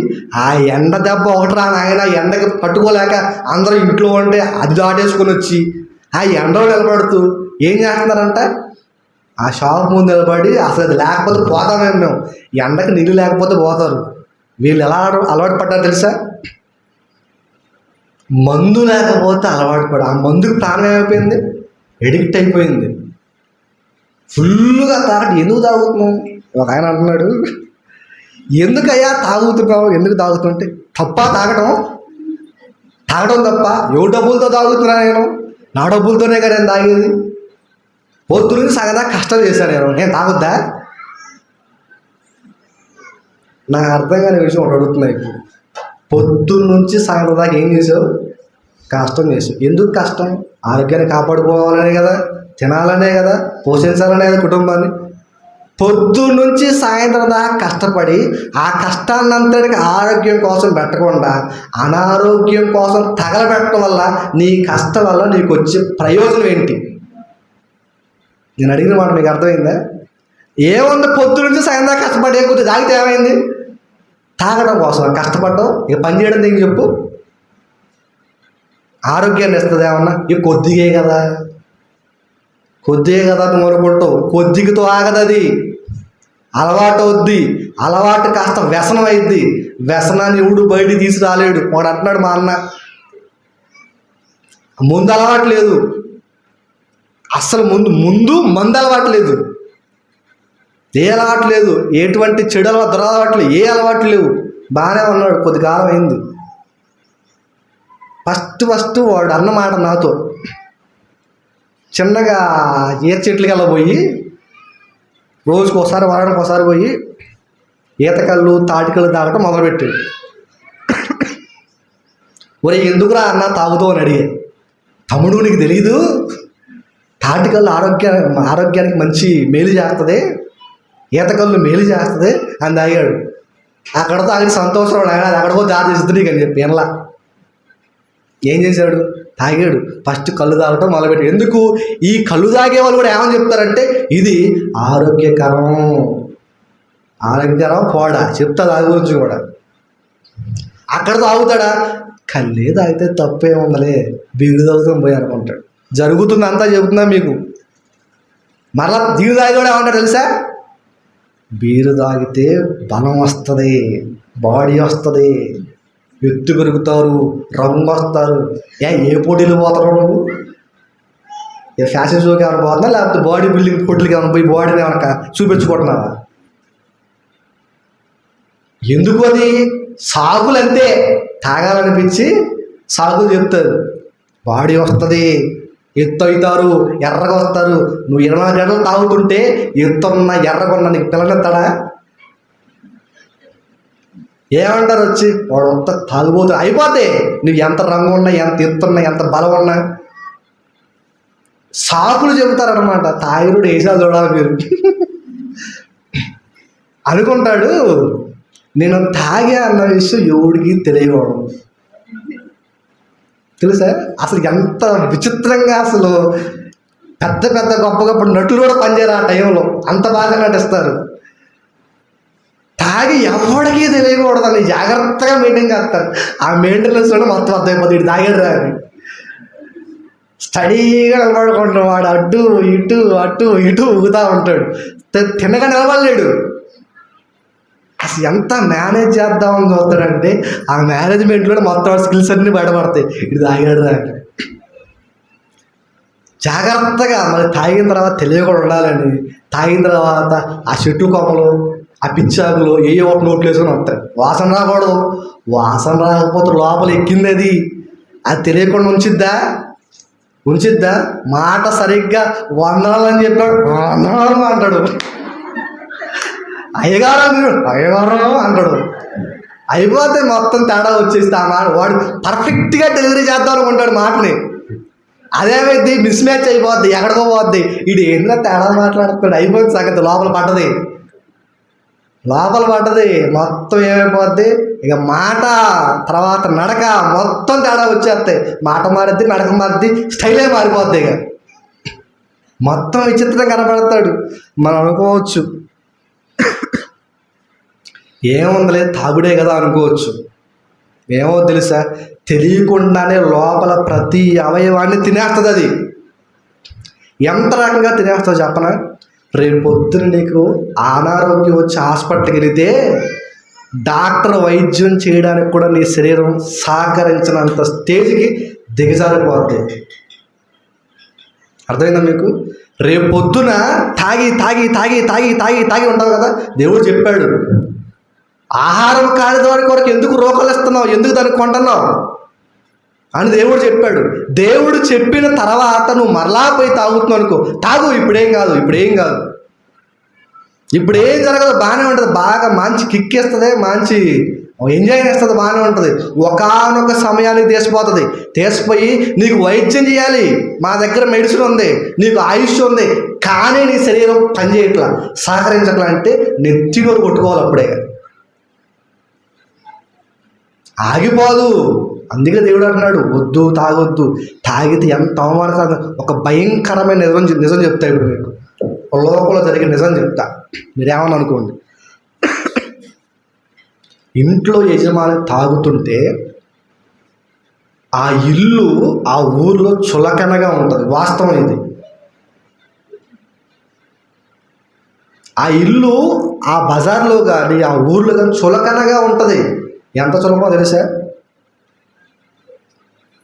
ఆ ఎండ దెబ్బ ఒకటి రా నాయన, ఎండకి పట్టుకోలేక అందరూ ఇంట్లో ఉంటే అది దాటేసుకొని వచ్చి ఆ ఎండలో నిలబడుతూ ఏం చేస్తున్నారంట, ఆ షాప్ ముందు నిలబడి అసలు అది లేకపోతే పోతామేమో మేము, ఎండకి నీళ్ళు లేకపోతే పోతారు. వీళ్ళు ఎలా అలవాటు పడ్డారు తెలుసా, మందు లేకపోతే అలవాటు పడ, ఆ మందుకు ప్రాణం ఏమైపోయింది, ఎడిక్ట్ అయిపోయింది. ఫుల్గా తాగటి. ఎందుకు తాగుతున్నావు? ఒక ఆయన అంటున్నాడు, ఎందుకయ్యా తాగుతున్నావు, ఎందుకు తాగుతున్నావు అంటే, తప్ప తాగడం తప్ప, ఎవరి డబ్బులతో తాగుతున్నా నేను, నా డబ్బులతోనే కదా నేను తాగేది. పొద్దున్న సగదా కష్టం చేశాను నేను తాగొద్దా? నాకు అర్థం కాని విషయం ఒకటి అడుగుతున్నా. ఇప్పుడు పొద్దున్న నుంచి సాయంత్రం దాకా ఏం చేసావు? కష్టం చేసావు. ఎందుకు కష్టం? ఆరోగ్యాన్ని కాపాడుకోవాలనే కదా, తినాలనే కదా, పోషించాలనే కదా కుటుంబాన్ని. పొద్దున్న నుంచి సాయంత్రం దాకా కష్టపడి ఆ కష్టాన్నంతటికి ఆరోగ్యం కోసం పెట్టకుండా అనారోగ్యం కోసం తగలబెట్టడం వల్ల నీ కష్టం వల్ల నీకు వచ్చే ప్రయోజనం ఏంటి? నేను అడిగిన మాట మీకు అర్థమైందా? ఏముంది, పొద్దు నుంచి సాయంత్రం దాకా కష్టపడి కొద్దిగా తాగితే ఏమైంది? తాగడం కోసం కష్టపడటం, ఇక పని చేయడం ఏం చెప్పు? ఆరోగ్యాన్ని ఇస్తుంది ఏమన్నా? ఇక కొద్దిగే కదా నువ్వు అనుకుంటావు. కొద్దిగితో ఆగదది, అలవాటు అవుద్ది. అలవాటు కాస్త వ్యసనం అయిద్ది. వ్యసనాన్ని ఎవడు బయటికి తీసి రాలేడు. వాడు అంటున్నాడు, మా అన్న ముందు అలవాటు లేదు, అస్సలు ముందు మందు అలవాటు లేదు, ఏ అలవాటు లేదు, ఎటువంటి చెడు అలవాటు, దురలవాట్లు ఏ అలవాట్లు లేవు. బాగానే ఉన్నాడు, కొద్ది కాలం అయింది. ఫస్ట్ వాడు అన్నమాట నాతో, చిన్నగా ఈత చెట్లకి వెళ్ళ పోయి రోజుకి ఒకసారి వారానికి ఒకసారి పోయి ఈతకళ్ళు తాటికళ్ళు తాగటం మొదలుపెట్టాడు. ఒరే ఎందుకురా అన్న తాగుతావు అని అడిగే. తమ్ముడు నీకు తెలీదు, తాటికళ్ళు ఆరోగ్యానికి మంచి మేలు చేస్తుంది, ఈతకళ్ళు మేలు చేస్తుంది అని తాగాడు. అక్కడ తాగిన సంతోషం ఆయన అక్కడికో దారి చేస్తుంది నీకు అని చెప్పి ఎనలా. ఏం చేశాడు? తాగాడు. ఫస్ట్ కళ్ళు తాగటం మొదలుపెట్టాడు. ఎందుకు? ఈ కళ్ళు తాగే వాళ్ళు కూడా ఏమని చెప్తారంటే, ఇది ఆరోగ్యకరం పోడా చెప్తా దాని గురించి కూడా. అక్కడ తాగుతాడా? కళ్ళే తాగితే తప్పేముందలే, బీరు తాగుతాం పోయి అనుకుంటాడు. జరుగుతుంది అంతా చెబుతున్నా మీకు. మరలా బీరు తాగి కూడా ఏమంటాడు తెలుసా? బీరు తాగితే బలం వస్తుంది, బాడీ వస్తుంది, ఎత్తు పెరుగుతారు, రంగు వస్తారు. ఏ పోటీలు పోతారు నువ్వు? ఏ ఫ్యాషన్ షోకి ఏమైనా పోతున్నా, లేకపోతే బాడీ బిల్డింగ్ పోటీలకి ఏమైనా పోయి బాడీని ఏమైనా చూపించుకుంటున్నావా? ఎందుకు? అది సాగులు అంతే. తాగాలనిపించి సాగులు చెప్తారు. బాడీ వస్తుంది, ఎత్తు అవుతారు, ఎర్రగా వస్తారు. నువ్వు 24 గంటలు తాగుతుంటే ఎత్తున్నా ఎర్రగొన్నా నీకు పిల్లలెత్తాడా? ఏమంటారు వచ్చి, వాడు అంతా తాగుబోతు అయిపోతే నువ్వు ఎంత రంగు ఉన్నా, ఎంత ఎత్తున్నా, ఎంత బలం ఉన్నా సాకులు చెబుతారనమాట. తాగిరుడు వేసాలు చూడాలి మీరు అనుకుంటాడు. నేను తాగే అన్న విషయం ఎవడికి తెలియకూడదు. తెలుసా? అసలు ఎంత విచిత్రంగా, అసలు పెద్ద గొప్ప నటులు కూడా పనిచేయరు ఆ టైంలో, అంత బాగా నటిస్తారు. తాగి ఎవడికి తెలియకూడదని జాగ్రత్తగా మెయింటైన్ చేస్తారు. ఆ మెయింటెనెన్స్ కూడా మొత్తం అర్థమైపోతుంది, ఇటు తాగాడు రా అని. స్టడీగా నిలబడుకుంటాడు వాడు, అటు ఇటు ఊగుతూ ఉంటాడు. తిన్నగా నిలబడలేడు. అసలు ఎంత మేనేజ్ చేద్దామని చూస్తాడంటే ఆ మేనేజ్మెంట్లో మొత్తం స్కిల్స్ అన్నీ బయటపడతాయి. ఇది తాగాడు రా అంటే జాగ్రత్తగా. మరి తాగిన తర్వాత తెలియకుండా ఉండాలని, తాగిన తర్వాత ఆ చెట్టు కొమ్మలు, ఆ పిచ్చాకులు ఒకటి నోట్లు వేసుకొని వస్తాయి. వాసన రాకూడదు. వాసన రాకపోతే లోపల ఎక్కింది అది తెలియకుండా ఉంచిద్దా? ఉంచిద్దా? మాట సరిగ్గా వందనాలని చెప్పాడు, వందనాలు అంటాడు. అయ్యగారు అయ్యగారు అంటాడు. అయిపోతే మొత్తం తేడా వచ్చేస్తే ఆ మాట వాడు పర్ఫెక్ట్గా డెలివరీ చేద్దాం అనుకుంటాడు మాటని. అదేమైంది? మిస్ మ్యాచ్ అయిపోద్ది, ఎక్కడికో పోద్ది. ఇది ఏంటో తేడా మాట్లాడుతాడు. అయిపోయింది సంగతి, లోపల పడ్డది మొత్తం ఏమైపోద్ది ఇక మాట తర్వాత నడక మొత్తం తేడా వచ్చేస్తాయి. మాట మారిద్ది, నడక మారిద్ది, స్టైలే మారిపోద్ది. ఇక మొత్తం విచిత్రంగా కనపడతాడు. మనం అనుకోవచ్చు ఏముందలే తాగుడే కదా అనుకోవచ్చు. ఏమో తెలుసా, తెలియకుండానే లోపల ప్రతి అవయవాన్ని తినేస్తుంది అది. ఎంత రకంగా తినేస్తుందో చెప్పనా? రేపు పొద్దున నీకు అనారోగ్యం వచ్చి హాస్పిటల్కి వెళితే డాక్టర్ వైద్యం చేయడానికి కూడా నీ శరీరం సహకరించినంత స్టేజ్కి దిగజారిపోద్ది. అర్థమైందా మీకు? రేపు పొద్దున తాగి తాగి తాగి తాగి తాగి తాగి ఉంటావు కదా, దేవుడు చెప్పాడు ఆహారం కాని దాని కొరకు ఎందుకు రోకలు ఇస్తున్నావు, ఎందుకు దానికి కొంటున్నావు అని దేవుడు చెప్పాడు. దేవుడు చెప్పిన తర్వాత నువ్వు మరలా పోయి తాగుతున్నావు అనుకో, తాగు, ఇప్పుడేం కాదు ఇప్పుడేం జరగదు, బాగానే ఉంటుంది, బాగా మంచి కిక్ ఇస్తుంది, మంచి ఎంజాయ్ చేస్తుంది, బాగానే ఉంటుంది. ఒకానొక సమయానికి తీసిపోయి నీకు వైద్యం చేయాలి, మా దగ్గర మెడిసిన్ ఉంది, నీకు ఆయుష్ ఉంది, కానీ నీ శరీరం పనిచేయట్లా, సహకరించట్లా అంటే నెత్తినోరు కొట్టుకోవాలి. అప్పుడే ఆగిపోదు. అందుకే దేవుడు అంటున్నాడు వద్దు, తాగొద్దు. తాగితే ఎంత అవమానకరంగా, ఒక భయంకరమైన నిజం చెప్తా. ఇప్పుడు మీకు లోపల జరిగిన నిజం చెప్తా, మీరేమని అనుకోండి. ఇంట్లో యజమాని తాగుతుంటే ఆ ఇల్లు ఆ ఊర్లో చులకనగా ఉంటుంది. వాస్తవం ఇది. ఆ ఇల్లు ఆ బజార్లో కానీ ఆ ఊర్లో కానీ చులకనగా ఉంటుంది. ఎంత చులకనో తెలుసా?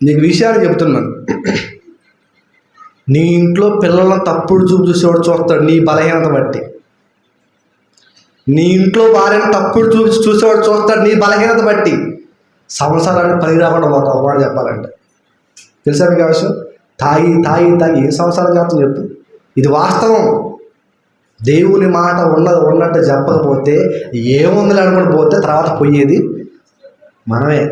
నీకు విషయాన్ని చెప్తున్నాను. నీ ఇంట్లో పిల్లలను తప్పుడు చూపు చూసేవాడు చూస్తాడు నీ బలహీనత బట్టి. నీ ఇంట్లో భార్యను తప్పుడు చూసేవాడు చూస్తాడు నీ బలహీనత బట్టి. సంసారాన్ని పని రాకుండా పోతావు వాడు చెప్పాలంటే. తెలుసా మీకు ఆ విషయం? తాగి తాగి తాగి ఏ సంసారం చేస్తాం చెప్పు. ఇది వాస్తవం. దేవుని మాట ఉన్నట్టు చెప్పకపోతే ఏముందని అనుకుని పోతే తర్వాత పోయేది మనమే.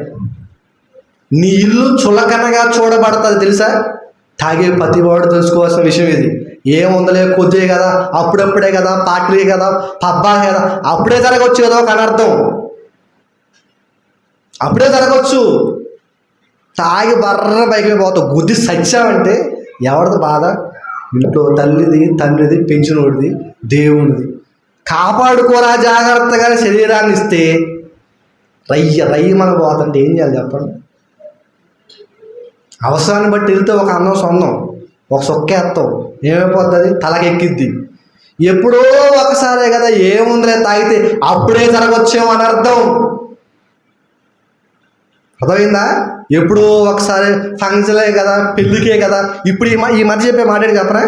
నీ ఇల్లు చులకనగా చూడబడుతుంది తెలుసా? తాగే ప్రతివాడు తెలుసుకోవాల్సిన విషయం ఇది. ఏముందలే కొద్దిగా కదా, అప్పుడప్పుడే కదా, పార్టీలే కదా, పబ్బా కదా, అప్పుడే జరగవచ్చు ఏదో ఒక అనర్థం, అప్పుడే జరగవచ్చు. తాగి బర్ర పైకి పోతావు, గుద్ది సచ్చావంటే ఎవరిది బాధ? ఇంట్లో తల్లిది, తండ్రిది, పెంచినోడిది, దేవుడిది. కాపాడుకోరా జాగ్రత్తగా శరీరాన్ని ఇస్తే రయ్య మన పోతుంటే ఏం చేయాలి చెప్పండి? అవసరాన్ని బట్టి వెళ్తే ఒక అన్నం సొందం, ఒక సొక్కేస్తాం, ఏమైపోతుంది? తలకెక్కిద్ది. ఎప్పుడో ఒకసారే కదా, ఏముందిలే తాగితే అప్పుడే జరగవచ్చేమో అని అర్థం. అర్థమైందా? ఎప్పుడో ఒకసారి ఫంక్షన్లే కదా, పెళ్ళికే కదా. ఇప్పుడు ఈ మధ్య చెప్పే మాట్లాడి చెప్పరా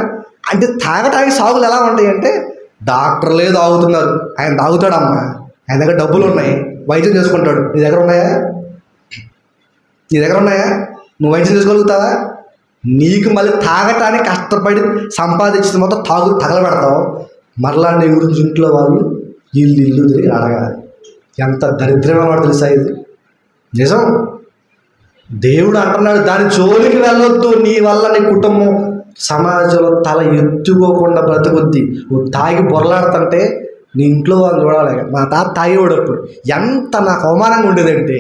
అంటే తాగటానికి సాగులు ఎలా ఉంటాయి అంటే, డాక్టర్లే తాగుతున్నారు, ఆయన తాగుతాడమ్మా, ఆయన దగ్గర డబ్బులు ఉన్నాయి, వైద్యం చేసుకుంటాడు. నీ దగ్గర ఉన్నాయా? నువ్వు వైద్యం చేసుకోగలుగుతావా? నీకు మళ్ళీ తాగటానికి కష్టపడి సంపాదించిన మొత్తం తగలబెడతావు. మరలా నీ గురించి ఇంట్లో వాళ్ళు ఇల్లు తిరిగి అడగాలి. ఎంత దరిద్రమైన తెలుసా ఇది? నిజం. దేవుడు అంటున్నాడు దాని జోలికి వెళ్ళొద్దు. నీ వల్ల నీ కుటుంబం సమాజంలో తల ఎత్తుకోకుండా బ్రతుకుద్ది. నువ్వు తాగి బొరలాడుతుంటే నీ ఇంట్లో వాళ్ళు చూడాలి. మా తాత తాగేవాడప్పుడు ఎంత నాకు అవమానంగా ఉండేదంటే,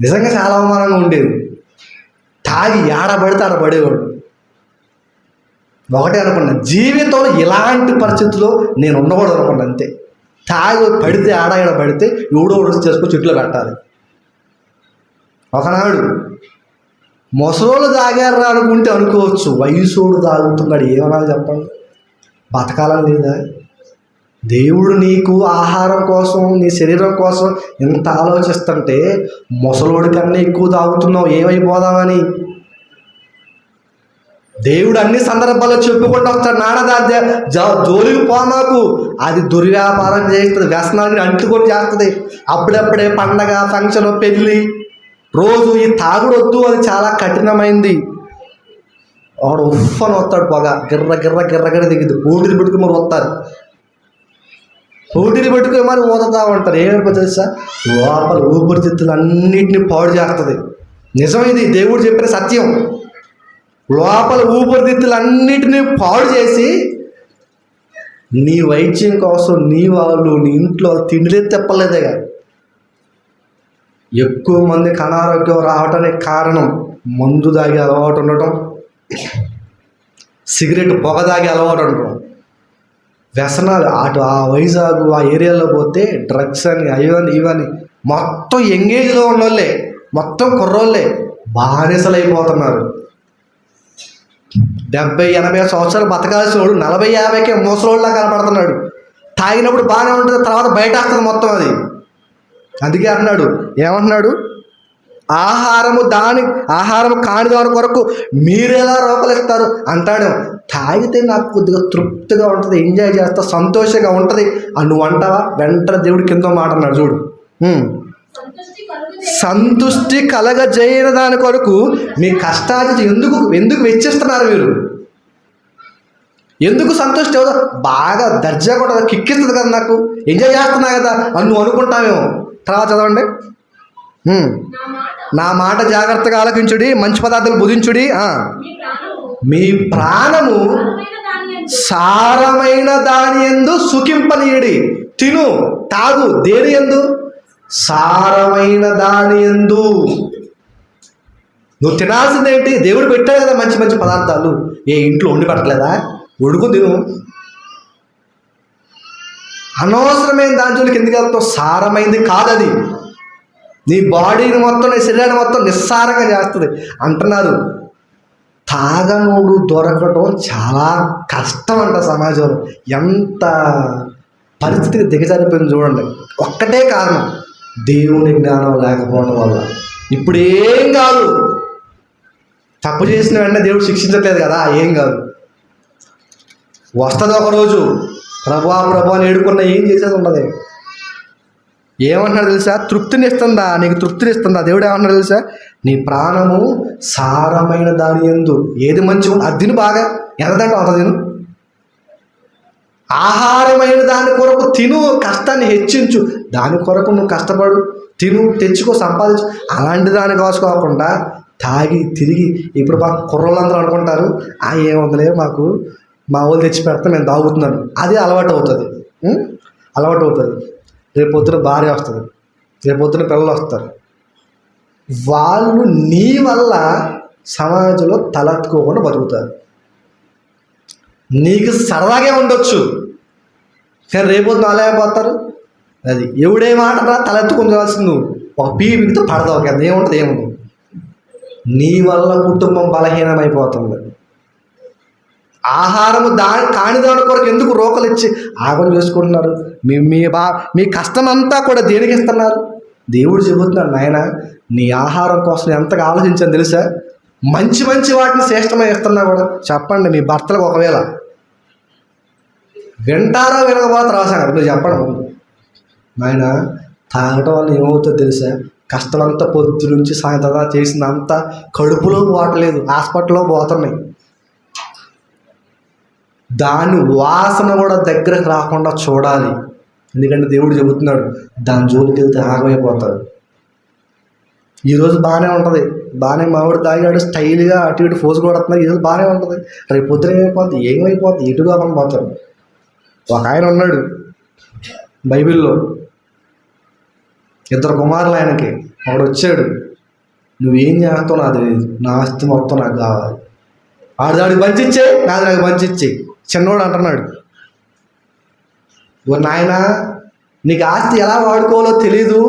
నిజంగా చాలా అవమానంగా ఉండేది. తాగి ఆడబడితే ఆడబడేవాడు. ఒకటే అనుకున్నా, జీవితంలో ఇలాంటి పరిస్థితుల్లో నేను ఉండకూడదు అనుకున్నా. అంతే. తాగి పడితే ఆడ పడితే ఎవడో చేసుకొని చెట్లు పెట్టాలి. ఒకనాడు ముసలోళ్ళు తాగారు అనుకుంటే అనుకోవచ్చు, వయసోడు తాగుతున్నాడు ఏమనాలి చెప్పండి? బతకాలని లేదా? దేవుడు నీకు ఆహారం కోసం, నీ శరీరం కోసం ఎంత ఆలోచిస్తుంటే ముసలోడి కన్నా ఎక్కువ తాగుతున్నావు, ఏమైపోదామని. దేవుడు అన్ని సందర్భాల్లో చెప్పుకుంటూ వస్తాడు, నాన్నదాద్య జోలికి పోమాకు, అది దుర్వ్యాపారం చేస్తుంది, వ్యసనాన్ని అంటుకొని చేస్తుంది. అప్పుడప్పుడే పండగ, ఫంక్షన్, పెళ్ళి, రోజు ఈ తాగుడు వద్దు, అది చాలా కఠినమైంది. వాడు ఉఫ్ అని వస్తాడు, పొగ గిర్ర గిర్ర గిర్రగిర దిగింది. ఊటిని పెట్టుకుని మరి వస్తారు, ఊటిని పెట్టుకుని మరి ఊదుతా ఉంటారు. ఏమైపోతుంది తెలుసా? లోపల ఊపిరితిత్తులు అన్నిటిని పాడు చేస్తుంది. నిజం, ఇది దేవుడు చెప్పిన సత్యం. లోపల ఊపిరితిత్తులు అన్నిటినీ పాడు చేసి నీ వైద్యం కోసం నీ వాళ్ళు నీ ఇంట్లో తిండిలే తెప్పలేదేగా. ఎక్కువ మందికి అనారోగ్యం రావడానికి కారణం మందు తాగి అలవాటు ఉండటం, సిగరెట్ పొగ తాగి అలవాటు ఉండటం, వ్యసనాలు. ఆ వైజాగ్ ఆ ఏరియాలో పోతే డ్రగ్స్ అని అయ్యని ఇవని మొత్తం ఎంగేజ్లో ఉన్నోళ్ళే, మొత్తం కుర్రోళ్ళే బానిసలైపోతున్నారు. 70-80 సంవత్సరాలు బతకాల్సిన వాడు 40-50కే ముసలోళ్ళ కనపడుతున్నాడు. తాగినప్పుడు బాగానే ఉంటుంది, తర్వాత బయట వస్తుంది మొత్తం అది. అందుకే అంటున్నాడు, ఏమంటున్నాడు? ఆహారము కాని దాని కొరకు మీరెలా రోకలిస్తారు అంటాడు. తాగితే నాకు కొద్దిగా తృప్తిగా ఉంటుంది, ఎంజాయ్ చేస్తా, సంతోషంగా ఉంటుంది అని నువ్వు అంటావా? వెంటనే దేవుడు కింద మాట అన్నాడు చూడు, సంతుష్టి కలగజేయని దాని కొరకు మీ కష్టాన్ని ఎందుకు వెచ్చిస్తున్నారు మీరు? ఎందుకు సంతృష్టి అవుతా? బాగా దర్జాగా ఉంటుంది, కిక్కిస్తుంది కదా, నాకు ఎంజాయ్ చేస్తున్నా కదా అని నువ్వు అనుకుంటావేమో. తర్వాత చదవండి. నా మాట జాగ్రత్తగా ఆలకించుడి, మంచి పదార్థాలు భుజించుడి. మీ ప్రాణము సారమైన దాని యందు సుఖింపనీయుడి. తిను తాగు, దేని యందు? సారమైన దాని యందు. నువ్వు తినాల్సింది ఏంటి? దేవుడు పెట్టాడు కదా మంచి మంచి పదార్థాలు. ఏ ఇంట్లో వండి పెట్టలేదా? ఉడుకు తిను. అనవసరమైన దాని జోలికి ఎందుకు వెళ్తావు? సారమైంది కాదది. నీ బాడీని మొత్తం, నీ శరీరాన్ని మొత్తం నిస్సారంగా చేస్తుంది అంటున్నారు. తాగనోడు దొరకటం చాలా కష్టం అంట సమాజంలో. ఎంత పరిస్థితికి దిగజారిపోయింది చూడండి. ఒక్కటే కారణం, దేవుని జ్ఞానం లేకపోవడం వల్ల. ఇప్పుడు ఏం కాదు, తప్పు చేసిన వెంటనే దేవుడు శిక్షించట్లేదు కదా, ఏం కాదు. వస్తుంది ఒకరోజు, ప్రభువా ప్రభు అని ఏడుకున్నా ఏం చేసేది ఉండదు. ఏమంటున్నాడు తెలుసా? తృప్తిని ఇస్తుందా? నీకు తృప్తిని ఇస్తుందా? దేవుడు ఏమంటున్నాడు తెలుసా? నీ ప్రాణము సారమైన దాని యందు ఏది మంచిగా అది తిను, బాగా ఎంతంటే అంత తిను. ఆహారమైన దాని కొరకు తిను, కష్టాన్ని హెచ్చించు, దాని కొరకు నువ్వు కష్టపడు, తిను, తెచ్చుకో, సంపాదించు. అలాంటి దాన్ని కాసుకోకుండా తాగి తిరిగి ఇప్పుడు మా కుర్రోళ్ళందరూ అనుకుంటారు, ఏముందలే మాకు మా వాళ్ళు తెచ్చి పెడితే నేను తాగుతున్నాను. అది అలవాటు అవుతుంది, అలవాటు అవుతుంది. రేపు పొద్దున భార్య వస్తుంది, రేపు పొద్దున పిల్లలు వస్తారు. వాళ్ళు నీ వల్ల సమాజంలో తలెత్తుకోకుండా బతుకుతారు. నీకు సరదాగే ఉండొచ్చు, కానీ రేపొద్దున అలా అయిపోతారు. అది ఎవడే మాట తలెత్తుకోవాల్సింది నువ్వు. ఒక పీపితో పడదావు కదా, ఏముంటుంది? ఏముంది? నీ వల్ల కుటుంబం బలహీనమైపోతుంది. ఆహారము కాని దాని కొరకు ఎందుకు రోకలు ఇచ్చి ఆగం చేసుకుంటున్నారు? మీ కష్టం అంతా కూడా దేనికి ఇస్తున్నారు? దేవుడు చెబుతున్నాడు, నాయన నీ ఆహారం కోసం ఎంతగా ఆలోచించాను తెలుసా? మంచి మంచి వాటిని శ్రేష్టమై ఇస్తున్నా కూడా. చెప్పండి మీ భర్తలకు ఒకవేళ వింటారా వినకపోతే రాసాను మీరు చెప్పండి ముందు. నాయన తాగటం వల్ల ఏమవుతుందో తెలుసా? కష్టమంతా పొద్దు నుంచి సాయంత్రం చేసిందంతా కడుపులో పోవట్లేదు, హాస్పిటల్లో పోతున్నాయి. దాని వాసన కూడా దగ్గరకు రాకుండా చూడాలి. ఎందుకంటే దేవుడు చెబుతున్నాడు, దాని జోలికి వెళ్తే ఆగమైపోతాడు. ఈరోజు బాగానే ఉంటుంది, బాగానే మామిడి తాగాడు, స్టైల్గా అటు ఇటు ఫోజు కొడుతున్నాడు, ఈరోజు బాగానే ఉంటుంది. రేపు పొద్దున ఏమైపోద్ది ఎటుగా పోతారు. ఒక ఆయన ఉన్నాడు బైబిల్లో, 2 కుమారులు ఆయనకి. వాడు వచ్చాడు, నువ్వేం చేస్తావు నాది, నా ఆస్తి మొత్తం నాకు కావాలి. ఆడికి పంచిచ్చే, నాది నాకు పంచిచ్చే. చిన్నోడు అంటున్నాడు, ఓ నాయన నీకు ఆస్తి ఎలా వాడుకోవాలో తెలీదు,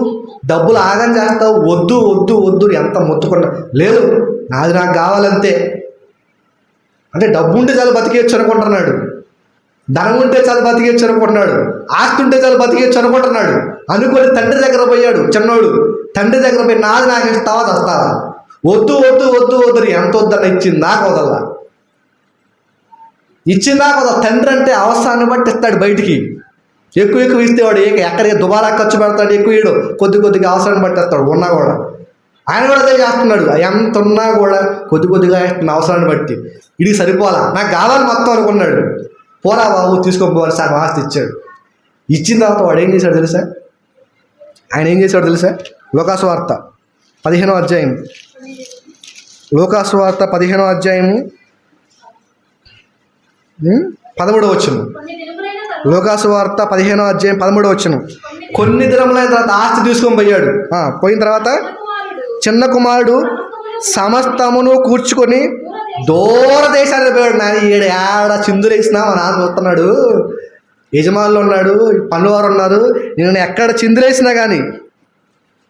డబ్బులు ఆగం చేస్తావు, వద్దు వద్దు వద్దు ఎంత మొత్తుకున్నా. లేదు, నాది నాకు కావాలంతే. అంటే డబ్బు ఉంటే చాలు బతికేయచ్చు అనుకుంటున్నాడు, ధనం ఉంటే చాలు బతికేయచ్చు అనుకుంటున్నాడు, ఆస్తి ఉంటే చాలు బతికేయచ్చు అనుకుంటున్నాడు. అనుకొని తండ్రి దగ్గర పోయాడు చిన్నోడు. తండ్రి దగ్గర పోయి నాది నాకు ఇస్తావా వస్తావా? వద్దు వద్దు వద్దు వద్దు, ఎంత వద్దన్న ఇచ్చిందా వదల్లా, ఇచ్చిందా కదా. తండ్రి అంటే అవసరాన్ని బట్టి ఇస్తాడు బయటికి. ఎక్కువ ఇస్తే వాడు ఎక్కడికి దుబారా ఖర్చు పెడతాడు, ఎక్కువ ఇడు కొద్దిగా అవసరాన్ని బట్టి ఇస్తాడు ఉన్నా కూడా. ఆయన కూడా అదే చేస్తున్నాడు. ఎంత ఉన్నా కూడా కొద్ది కొద్దిగా వేస్తున్న అవసరాన్ని బట్టి. ఇది సరిపోలా, నాకు కావాలి మొత్తం అనుకున్నాడు. పోరా బాబు తీసుకోపోవాలి సార్ ఆస్తి ఇచ్చాడు. ఇచ్చిన తర్వాత వాడు ఏం చేశాడు తెలుసా? ఆయన ఏం చేశాడు తెలుసా? లోకాసువార్త 15వ అధ్యాయం, లోకాసువార్త 15వ అధ్యాయము 13వ వచనం. లోకాసువార్త 15వ అధ్యాయం 13వ వచనం. కొన్ని దినములైన తర్వాత ఆస్తి తీసుకొని పోయాడు. పోయిన తర్వాత చిన్న కుమారుడు సమస్తమును కూర్చుకొని దూర దేశానికి పోయాడు. ఈడు ఏడ చిందులేసినా మా నాన్న చూస్తున్నాడు, యజమానులు ఉన్నాడు, పనువారు ఉన్నారు, నేను ఎక్కడ చిందులేసినా కానీ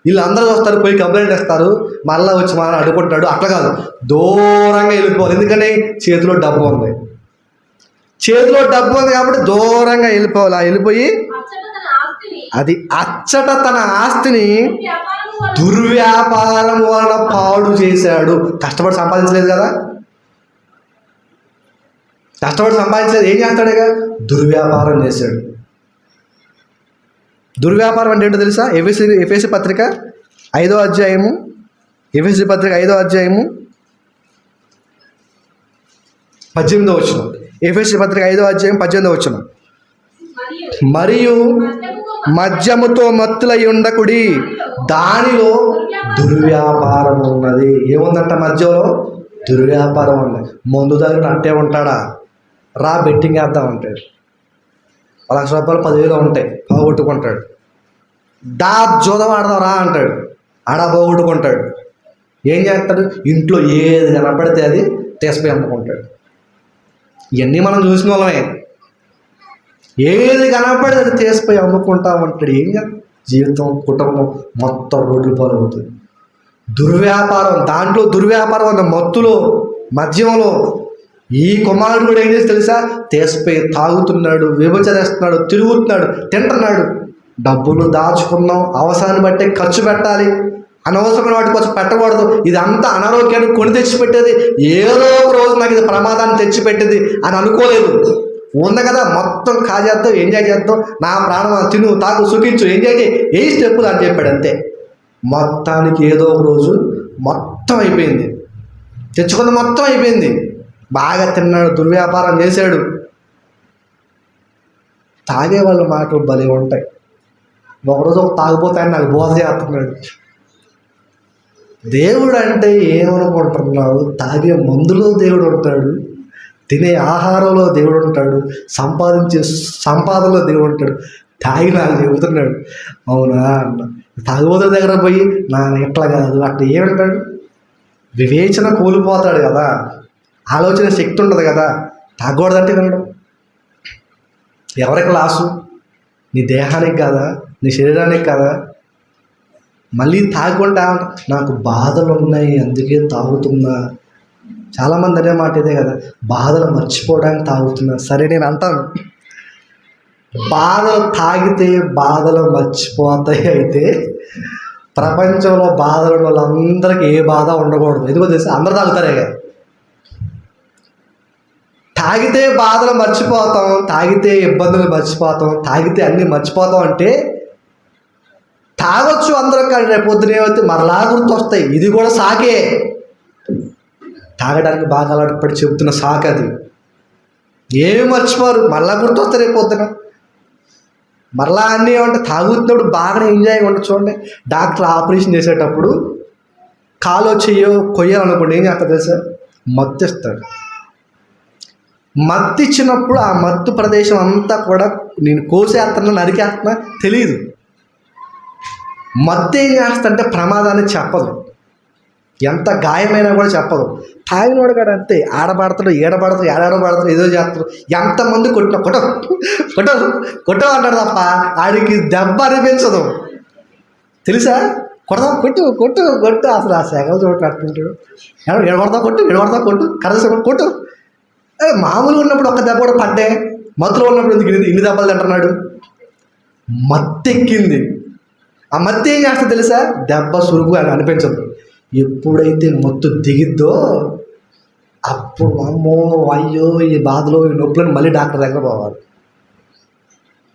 వీళ్ళందరూ వస్తారు, పోయి కంప్లైంట్ ఇస్తారు, మళ్ళీ వచ్చి మన అడుగుంటాడు. అట్లా కాదు, దూరంగా వెళ్ళిపోవాలి. ఎందుకని చేతిలో డబ్బు ఉంది, చేతిలో డబ్బు ఉంది కాబట్టి దూరంగా వెళ్ళిపోవాలి. వెళ్ళిపోయి అది అచ్చట తన ఆస్తిని దుర్వ్యాపారం వలన పాడు చేశాడు. కష్టపడి సంపాదించలేదు కదా, కష్టపడి సంపాదించలేదు. ఏం చేస్తాడుగా? దుర్వ్యాపారం చేశాడు. దుర్వ్యాపారం అంటే ఏంటో తెలుసా? ఎఫెసీ పత్రిక 5వ అధ్యాయము, ఎఫెసీ పత్రిక 5వ అధ్యాయము 18వ వచనం. ఎఫెసీ పత్రిక 5వ అధ్యాయం 18వ వచనం. మరియు మద్యముతో మత్తులై ఉండకుడి, దానిలో దుర్వ్యాపారం ఉన్నది. ఏముందంట? మద్యంలో దుర్వ్యాపారం ఉంది. మందు దగ్గర అట్టే ఉంటాడా? రా బెట్టింగ్ వేద్దాం అంటాడు. ₹1,00,000 10,000 ఉంటాయి, పోగొట్టుకుంటాడు. జోదం ఆడదాం రా అంటాడు, పోగొట్టుకుంటాడు. ఏం చేస్తాడు? ఇంట్లో ఏది కనపడితే అది తీసిపోయి అమ్ముకుంటాడు. ఇవన్నీ మనం చూసిన వాళ్ళమే. ఏది కనపడితే అది తీసిపోయి అమ్ముకుంటా ఉంటాడు. ఏం చేస్తాడు? జీవితం, కుటుంబం మొత్తం రోడ్లు పాలవుతుంది. దుర్వ్యాపారం, దాంట్లో దుర్వ్యాపారం ఉంది. మత్తులో, మద్యంలో. ఈ కుమారుడు కూడా ఏం చేసి తెలుసా? తీసిపోయి తాగుతున్నాడు, వ్యభిచరిస్తున్నాడు, తిరుగుతున్నాడు, తింటున్నాడు. డబ్బులు దాచుకున్నాం, అవసరాన్ని బట్టే ఖర్చు పెట్టాలి, అనవసరమైన వాటి కోసం పెట్టకూడదు. ఇదంతా అనారోగ్యాన్ని కొని తెచ్చిపెట్టేది. ఏదో ఒక రోజు నాకు ఇది ప్రమాదాన్ని తెచ్చిపెట్టేది అని అనుకోలేదు. ఉంది కదా, మొత్తం కాజేద్దాం, ఎంజాయ్ చేద్దాం, నా ప్రాణం తిను, తాగు, సుఖించు, ఎంజాయ్ చేయి, ఏ స్టెప్పులు అని చెప్పాడు. అంతే. మొత్తానికి ఏదో ఒక రోజు మొత్తం అయిపోయింది, తెచ్చుకున్న మొత్తం అయిపోయింది. బాగా తిన్నాడు, దుర్వ్యాపారం చేశాడు. తాగే వాళ్ళ మాటలు భలే ఉంటాయి. ఒకరోజు ఒక తాగిపోతాయని నాకు బోధ చేస్తున్నాడు. దేవుడు అంటే ఏమనుకుంటున్నావు? తాగే మందులో దేవుడు ఉంటాడు, తినే ఆహారంలో దేవుడు ఉంటాడు, సంపాదించే సంపాదనలో దేవుడు ఉంటాడు. తాగి నాకు చెబుతున్నాడు. అవునా అన్న. తాగుబోతుల దగ్గర పోయి నా ఎట్లా కాదు అట్లా ఏమంటాడు? వివేచన కోల్పోతాడు కదా, ఆలోచన శక్తి ఉండదు కదా. తాగకూడదంటే వినడం. ఎవరికి లాసు? నీ దేహానికి కదా, నీ శరీరానికి కదా. మళ్ళీ తాగుకుంటా నాకు బాధలు ఉన్నాయి అందుకే తాగుతున్నా. చాలామంది అనే మాట ఇదే కదా, బాధలు మర్చిపోవడానికి తాగుతున్నా. సరే, నేను అంటాను, బాధలు తాగితే బాధలు మర్చిపోతాయి. అయితే ప్రపంచంలో బాధలు ఉన్న వాళ్ళందరికీ ఏ బాధ ఉండకూడదు. ఎందుకో తెలుసు, అందరూ తాగుతారే. తాగితే బాధలు మర్చిపోతాం, తాగితే ఇబ్బందులు మర్చిపోతాం, తాగితే అన్నీ మర్చిపోతాం. అంటే తాగొచ్చు అందరూ, కానీ రేపు పొద్దున ఏమైతే మరలా గుర్తు వస్తాయి. ఇది కూడా సాకే, తాగడానికి బాగా అలవాటు చెబుతున్న సాకు అది. ఏమి మర్చిపోరు, మరలా గుర్తు వస్తాయి రేపు పొద్దున. మరలా అన్నీ ఏమంటే తాగుతున్నప్పుడు బాగా ఎంజాయ్ ఉండదు. చూడండి, డాక్టర్ ఆపరేషన్ చేసేటప్పుడు కాలో చెయ్యో కొయ్యాలనుకోండి, ఏం చేస్తా తెలుసా? మత్తు ఇస్తాడు. మత్తు ఇచ్చినప్పుడు ఆ మత్తు ప్రదేశం అంతా కూడా నేను కోసేస్తున్నా, నరికేస్తున్నా తెలియదు. మత్తు ఏం చేస్తంటే ప్రమాదాన్ని చెప్పదు, ఎంత గాయమైనా కూడా చెప్పదు. తాగినోడు కూడా అంతే, ఆడబడతాడు, ఏడబడతాడు, ఏడాడబడతాడు, ఏదో చేస్తాడు. ఎంతమంది కొట్టిన కొట్టవు అంటాడు తప్ప ఆడికి దెబ్బ అనిపించదు. తెలుసా? కొడతాం, కొట్టు అసలు ఆ సెగలు చోటు అట్టుంటాడు. ఎడబడతావు కొట్టు కరెక్ట్ కొట్టు. మామూలుగా ఉన్నప్పుడు ఒక్క దెబ్బ కూడా పడ్డే, మత్తులో ఉన్నప్పుడు ఎందుకు ఇన్ని దెబ్బలు తింటున్నాడు? మత్తు ఎక్కింది. ఆ మత్తు ఏం చేస్తా తెలుసా? దెబ్బ సురుగు అని అనిపించదు. ఎప్పుడైతే మత్తు దిగిద్దో అప్పుడు అమ్మో అయ్యో ఈ బాధలో ఈ నొప్పులను మళ్ళీ డాక్టర్ దగ్గర పోవాలి.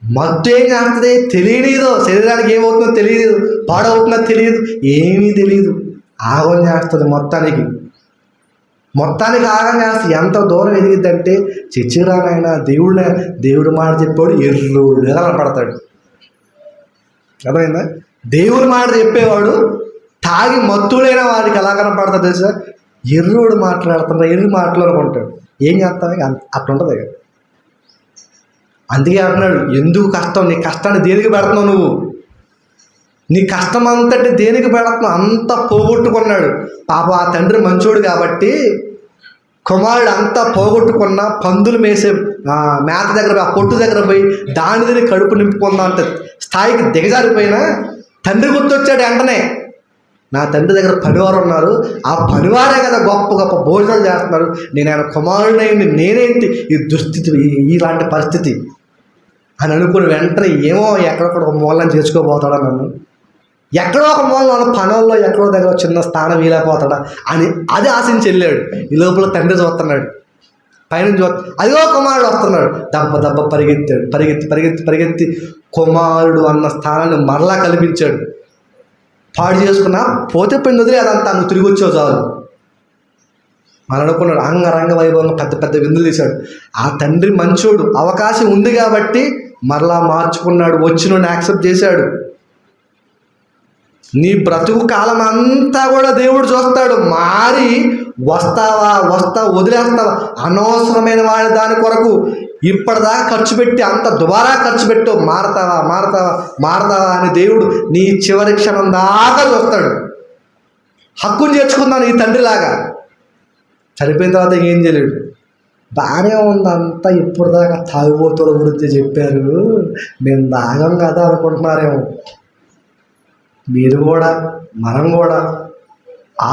మత్తు ఏం చేస్తుంది తెలియదు. శరీరానికి ఏమవుతుందో తెలియదు, పాడవుతుందో తెలియదు, ఏమీ తెలియదు. ఆగం చేస్తుంది మొత్తానికి ఆగం చేస్తుంది. ఎంత దూరం ఎదిగిద్దంటే చచ్చిరానైనా దేవుడు మాట చెప్పాడు ఎర్రుడుగా కనపడతాడు. అర్థమైందా? దేవుడి మాట చెప్పేవాడు తాగి మత్తుడైన వాడికి ఎలా కనపడతాడు తెలుసా? ఎర్రోడు ఎర్రి మాట్లాడుకుంటాడు. ఏం చేస్తాను అట్లుంటుంది కదా. అందుకే అంటున్నాడు, ఎందుకు కష్టం? నీ కష్టాన్ని దేనికి పెడుతున్నావు నువ్వు? నీ కష్టం అంతటి దేనికి పెడుతున్నావు? అంతా పోగొట్టుకున్నాడు పాప. ఆ తండ్రి మంచోడు కాబట్టి కుమారుడు అంతా పోగొట్టుకున్న పందులు మేసే మేత దగ్గర ఆ పొట్టు దగ్గర పోయి దాని దగ్గర కడుపు నింపుకుందాం అంటే స్థాయికి దిగజారిపోయినా తండ్రి గుర్తొచ్చాడు వెంటనే. నా తండ్రి దగ్గర పనివారు ఉన్నారు, ఆ పనివారే కదా గొప్ప గొప్ప భోజనాలు చేస్తున్నారు, నేను ఆయన కుమారుడైంది నేనేంటి ఈ దుస్థితి, ఇలాంటి పరిస్థితి అని అనుకుని వెంటనే ఏమో ఎక్కడొక్కడ ఒక మూలని చేసుకోబోతాడా నన్ను, ఎక్కడో ఒక మూల పనుల్లో ఎక్కడో దగ్గర చిన్న స్థానం వీలైపోతాడా అని అది ఆశించి వెళ్ళాడు. ఈ లోపల తండ్రి చూస్తున్నాడు, పైన అదిగో కుమారుడు వస్తున్నాడు. దెబ్బ పరిగెత్తి కుమారుడు అన్న స్థానాన్ని మరలా కల్పించాడు. పాడు చేసుకున్నా పోతే పోయింది, వదిలే అదంతా, నువ్వు తిరిగి వచ్చావు చాలు అని అనుకున్నాడు. అంగరంగ వైభవంగా పెద్ద విందులు తీశాడు. ఆ తండ్రి మంచోడు, అవకాశం ఉంది కాబట్టి మరలా మార్చుకున్నాడు, వచ్చిన యాక్సెప్ట్ చేశాడు. నీ బ్రతుకు కాలం అంతా కూడా దేవుడు చూస్తాడు. మారి వస్తావా వదిలేస్తావా? అనవసరమైన వాడి దాని కొరకు ఇప్పటిదాకా ఖర్చు పెట్టి అంత దుబారా ఖర్చు పెట్టు, మారతావా అని దేవుడు నీ చివరి క్షణం దాకా చూస్తాడు. హక్కును చేర్చుకున్నాను ఈ తండ్రిలాగా. చనిపోయిన తర్వాత ఏం చేయలేడు. బాగానే ఉంది అంతా, ఇప్పటిదాకా తాగుబోతుల గురించి చెప్పారు, మేము దాగం కదా అనుకుంటున్నారేమో. మీరు కూడా మనం కూడా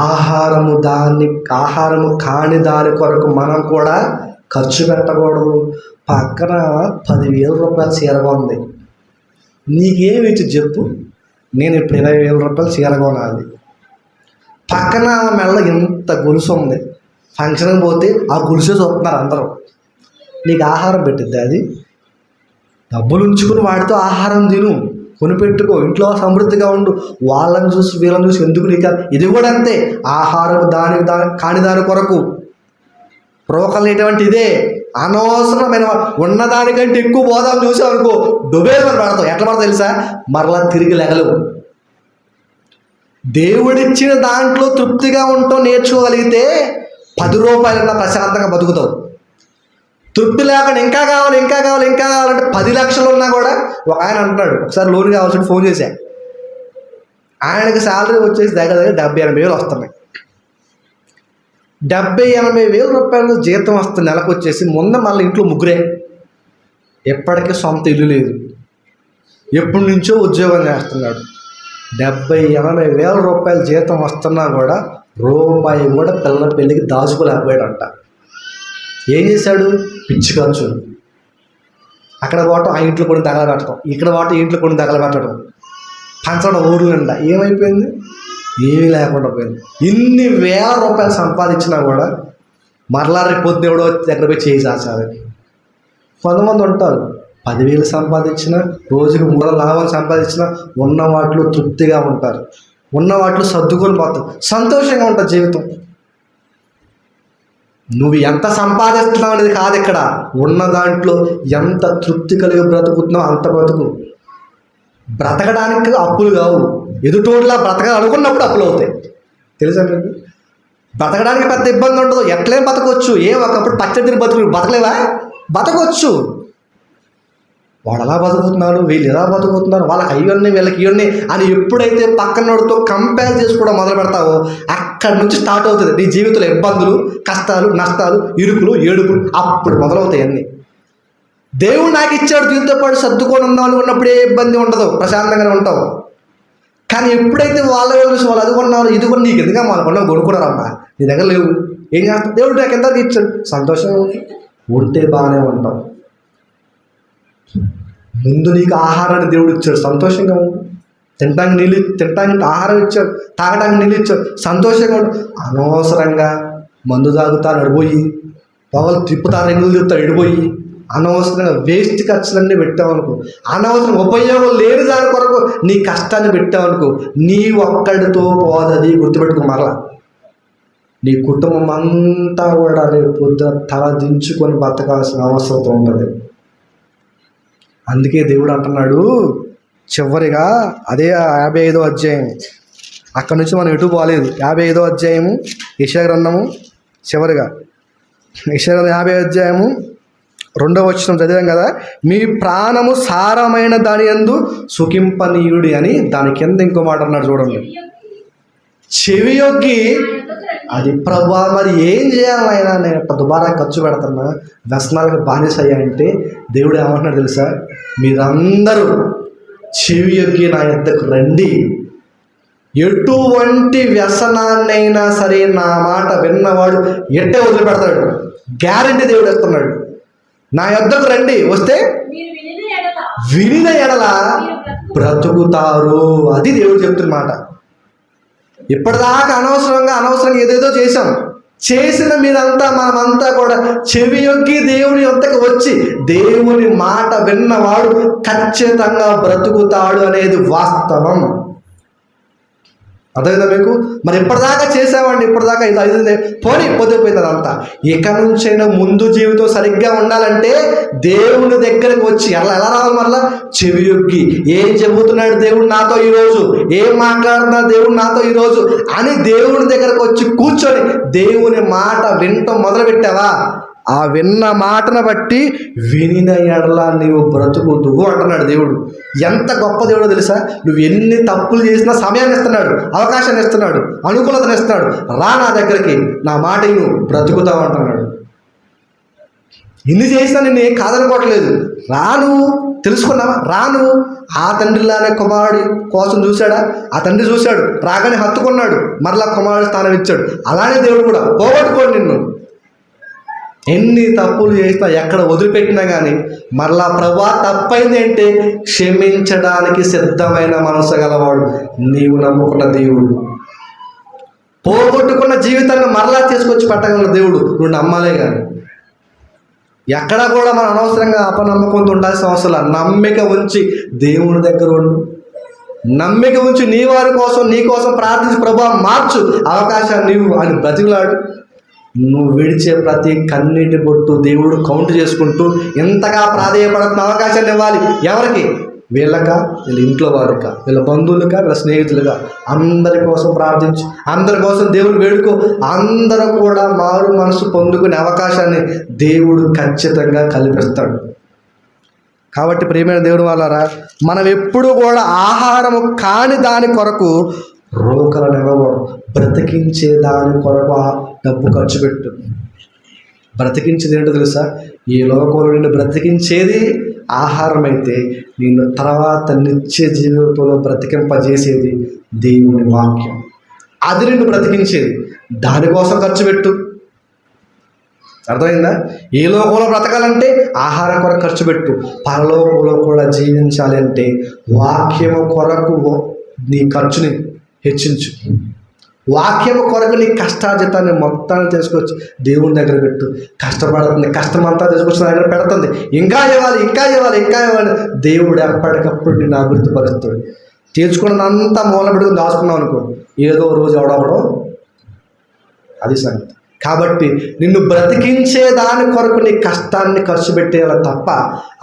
ఆహారము కాని దాని కొరకు మనం కూడా ఖర్చు పెట్టకూడదు. పక్కన 10,000 రూపాయలు చీరగా ఉంది, నీకేమి ఇచ్చి చెప్పు, నేను ఇప్పుడు 20,000 రూపాయలు చీర కొనాలి. పక్కన మెల్ల ఇంత గొలుసు ఉంది, ఫంక్షన్కి పోతే ఆ గొలుసే చూస్తున్నారు అందరూ. నీకు ఆహారం పెట్టిద్ది అది? డబ్బులు ఉంచుకుని వాటితో ఆహారం తిను, కొనిపెట్టుకో, ఇంట్లో సమృద్ధిగా ఉండు. వాళ్ళని చూసి వీళ్ళని చూసి ఎందుకు నీకు? ఇది కూడా అంతే, ఆహారం కాని దాని కొరకు ప్రోకలేటువంటి ఇదే అనవసరమైన ఉన్నదానికంటే ఎక్కువ పోదాం చూసావు అనుకో, డుబేమని పడతావు. ఎట్లా పడతావు తెలుసా? మరలా తిరిగి లెగలవు. దేవుడిచ్చిన దాంట్లో తృప్తిగా ఉంటావు నేర్చుకోగలిగితే 10 రూపాయలన్నా ప్రశాంతంగా బతుకుతావు. తృప్తి లేకుండా ఇంకా కావాలంటే 10 లక్షలు ఉన్నా కూడా. ఒక ఆయన అంటున్నాడు, ఒకసారి లోన్ కావాల్సి ఫోన్ చేశా, ఆయనకి శాలరీ వచ్చేసి దగ్గర 70-80 వేలు వస్తున్నాయి. 70-80 వేల రూపాయలు జీతం వస్తుంది నెలకు వచ్చేసి. మళ్ళీ ఇంట్లో ముగ్గురే, ఎప్పటికీ సొంత ఇల్లు లేదు, ఎప్పటి నుంచో ఉద్యోగం చేస్తున్నాడు. 70-80 వేల రూపాయలు జీతం వస్తున్నా కూడా రూపాయి కూడా పిల్లల పెళ్ళికి దాచుకోలేకపోయాడంట. ఏం చేశాడు? పిచ్చి ఖర్చు. అక్కడ పోవటం, ఆ ఇంట్లో కొన్ని తగలబెట్టడం, ఇక్కడ పోవటం, ఇంట్లో కొన్ని తగలబెట్టడం, పంచడం ఊర్లు నిండా. ఏమైపోయింది? ఏమీ లేకుండా పోయింది. ఇన్ని వేల రూపాయలు సంపాదించినా కూడా మరలా రేపు పొద్దున ఎవడో దగ్గర పోయి చేయి చాచాలి. కొంతమంది ఉంటారు 10,000 సంపాదించిన, రోజుకి 3 లాభాలు సంపాదించిన, ఉన్న వాటిలో తృప్తిగా ఉంటారు, ఉన్న వాటిలో సర్దుకొని పోతారు, సంతోషంగా ఉంటుంది జీవితం. నువ్వు ఎంత సంపాదిస్తున్నావు అనేది కాదు ఇక్కడ, ఉన్న దాంట్లో ఎంత తృప్తి కలిగి బ్రతుకుతున్నావు అంత బ్రతుకు. బ్రతకడానికి అప్పులు కావు, ఎదుటోడ్లా బ్రతకాలనుకున్నప్పుడు అప్పులు అవుతాయి. తెలుసా మీకు? బ్రతకడానికి పెద్ద ఇబ్బంది ఉండదు, ఎట్లేం బతకొచ్చు. ఒకప్పుడు పచ్చడి బతకలేవా? బతకొచ్చు. వాడు అలా బతుకుతున్నారు, వీళ్ళు ఎలా బతుకుతున్నారు, వాళ్ళకి అయ్యొన్ని వీళ్ళకి ఇవన్నీ అని ఎప్పుడైతే పక్కనోడితో కంపేర్ చేసుకోవడం మొదలు పెడతావో అక్కడి నుంచి స్టార్ట్ అవుతుంది నీ జీవితంలో ఇబ్బందులు, కష్టాలు, నష్టాలు, ఇరుకులు, ఏడుపులు. అప్పుడు మొదలవుతాయి అన్నీ. దేవుడు నాకు ఇచ్చాడు, దీంతో పాటు సర్దుకొని ఉన్నాను ఉన్నప్పుడు ఏ ఇబ్బంది ఉండదు, ప్రశాంతంగానే ఉంటావు. కానీ ఎప్పుడైతే వాళ్ళు అది కొన్నారు ఇది కొన్ని, నీకు ఎందుకు వాళ్ళు కొన్నా కొనుక్కున్నారమ్మా, నీ దగ్గర లేవు, ఏం చేస్తావు? దేవుడు నాకు ఎంత ఇచ్చాడు, సంతోషంగా ఉంటే బాగానే ఉంటావు. ముందు నీకు ఆహారాన్ని దేవుడు ఇచ్చాడు, సంతోషంగా ఉండు. తినటానికి ఆహారం ఇచ్చాడు, తాగడానికి నీళ్ళు ఇచ్చాడు, సంతోషంగా ఉండు. అనవసరంగా మందు తాగుతాను ఎడిపోయి, పొగలు తిప్పుతాను, ఎంగులు తిప్పుతాను ఎడిపోయి, అనవసరంగా వేస్ట్ ఖర్చులన్నీ పెట్టావనుకో, అనవసరం ఉపయోగం లేని దాని కొరకు నీ కష్టాన్ని పెట్టావనుకో, నీ ఒక్కడితో పోదది. గుర్తుపెట్టుకో. మరలా నీ కుటుంబం అంతా కూడా రేపు పొద్దున తల దించుకొని బతకాల్సిన అవసరం ఉంటుంది. అందుకే దేవుడు అంటున్నాడు చివరిగా, అదే 55వ అధ్యాయం, అక్కడి నుంచి మనం ఎటు పోలేదు. 55వ అధ్యాయము యెషయా గ్రంథము చివరిగా, యెషయా గ్రంథం 50వ అధ్యాయము 2వ వచనం చదివాం కదా, మీ ప్రాణము సారమైన దాని యందు సుఖింపనీయుడి అని. దాని కింద ఇంకో మాట అన్నాడు చూడండి, చెవియొగ్గి. అది ప్రభువా మరి ఏం చేయాలి ఆయన, నేను దుబారా ఖర్చు పెడుతున్నా, వ్యసనాలకు బానిస అయ్యాయంటే దేవుడు ఏమంటున్నాడు తెలుసా, మీరందరూ చెవియొగ్గి నా యొద్దకు రండి. ఎటువంటి వ్యసనాన్నైనా సరే నా మాట విన్నవాడు ఎట్టే వదిలిపెడతాడు. గ్యారెంటీ దేవుడు ఇస్తున్నాడు. నా యొద్దకు రండి, వస్తే వినిన ఎడల బ్రతుకుతారు. అది దేవుడు చెప్తున్న మాట. ఇప్పటిదాకా అనవసరంగా ఏదేదో చేసిన మీరంతా, మనమంతా కూడా చెవి యొగ్గి దేవుని యొద్దకు వచ్చి దేవుని మాట విన్నవాడు ఖచ్చితంగా బ్రతుకుతాడు అనేది వాస్తవం. అర్థమైందా మీకు? మరి ఇప్పటిదాకా చేసామండి, ఇప్పటిదాకా ఇది అయింది పోనీ పొద్దుపోయింది అదంతా. ఇక నుంచైనా ముందు జీవితం సరిగ్గా ఉండాలంటే దేవుని దగ్గరకు వచ్చి ఎలా రావాలి? మళ్ళా చెవి యొగ్గి, ఏం చెబుతున్నాడు దేవుడు నాతో ఈరోజు, ఏం మాట్లాడుతున్నాడు దేవుడు నాతో ఈరోజు అని దేవుని దగ్గరకు వచ్చి కూర్చొని దేవుని మాట వినటం మొదలుపెట్టావా, ఆ విన్న మాటను బట్టి వినిన ఎడల నీవు బ్రతుకుదువు అంటున్నాడు దేవుడు. ఎంత గొప్ప దేవుడో తెలుసా? నువ్వు ఎన్ని తప్పులు చేసినా సమయాన్ని ఇస్తున్నాడు, అవకాశాన్ని ఇస్తున్నాడు, అనుకూలతను ఇస్తున్నాడు. రా నా దగ్గరికి, నా మాట నువ్వు బ్రతుకుతావు అంటున్నాడు. ఇన్ని చేసినా నేను ఏం కాదనుకోవట్లేదు. రాను తెలుసుకున్నావా? రాను ఆ తండ్రిలానే కుమారుడి కోసం చూశాడా? ఆ తండ్రి చూశాడు, రాగానే హత్తుకున్నాడు, మరలా కుమారుడి స్థానం ఇచ్చాడు. అలానే దేవుడు కూడా పోగొట్టుకోండి నిన్ను. ఎన్ని తప్పులు చేసినా, ఎక్కడ వదిలిపెట్టినా కానీ మరలా ప్రభువా తప్పైంది అంటే క్షమించడానికి సిద్ధమైన మనసు గలవాడు నీవు నమ్ముకున్న దేవుడు. పోగొట్టుకున్న జీవితాన్ని మరలా తీసుకొచ్చి పెట్టగల దేవుడు నువ్వు నమ్మాలే. కానీ ఎక్కడా కూడా మనం అనవసరంగా అపనమ్మకంతో ఉండాల్సిన అవసరం. నమ్మిక ఉంచి దేవుని దగ్గర ఉండు. నమ్మిక ఉంచి నీ వారి కోసం, నీ కోసం ప్రార్థించి ప్రభువా మార్చు, అవకాశాన్ని నీవు అని బ్రతికులాడు. నువ్వు విడిచే ప్రతి కన్నీటి బొట్టు దేవుడు కౌంట్ చేసుకుంటూ ఇంతగా ప్రాధేయపడుతున్న అవకాశాన్ని ఇవ్వాలి. ఎవరికి? వీళ్ళకా, వీళ్ళ ఇంట్లో వారికా, వీళ్ళ బంధువులుగా, వీళ్ళ స్నేహితులుగా, అందరి కోసం ప్రార్థించు, అందరి కోసం దేవుడు వేడుకో. అందరూ కూడా మారు మనసు పొందుకునే అవకాశాన్ని దేవుడు ఖచ్చితంగా కల్పిస్తాడు. కాబట్టి ప్రియమైన దేవుడు వాళ్ళారా, మనం ఎప్పుడు కూడా ఆహారము కాని దాని కొరకు రోకలను ఇవ్వకూడదు. బ్రతికించే దాని కొరకు డబ్బు ఖర్చు పెట్టు. బ్రతికించేది ఏంటో తెలుసా? ఈ లోకంలో నిన్ను బ్రతికించేది ఆహారం అయితే, నిన్ను తర్వాత నిత్య జీవితంలో బ్రతికింపజేసేది దేవుని వాక్యం. అది నిన్ను బ్రతికించేది. దానికోసం ఖర్చు పెట్టు. అర్థమైందా? ఏ లోకంలో బ్రతకాలంటే ఆహారం కొరకు ఖర్చు పెట్టు. పరలోకంలో కూడా జీవించాలి అంటే వాక్యము కొరకు నీ ఖర్చుని హెచ్చించు. వాక్యము కొరకు నీ కష్టార్జితాన్ని మొత్తాన్ని తీసుకొచ్చి దేవుని దగ్గర పెట్టు. కష్టపడుతుంది, కష్టమంతా తీసుకొచ్చి దగ్గర పెడుతుంది. ఇంకా ఇవ్వాలి, ఇంకా ఇవ్వాలి, ఇంకా ఇవ్వాలి. దేవుడు ఎప్పటికప్పుడు నిన్ను అభివృద్ధి పరుస్తాడు. తీర్చుకున్నంతా మూల పెట్టుకుని దాచుకున్నావు అనుకో, ఏదో రోజు ఎవడవడం అది సంగతి. కాబట్టి నిన్ను బ్రతికించే దాని కొరకు నీ కష్టాన్ని ఖర్చు పెట్టేయాలి తప్ప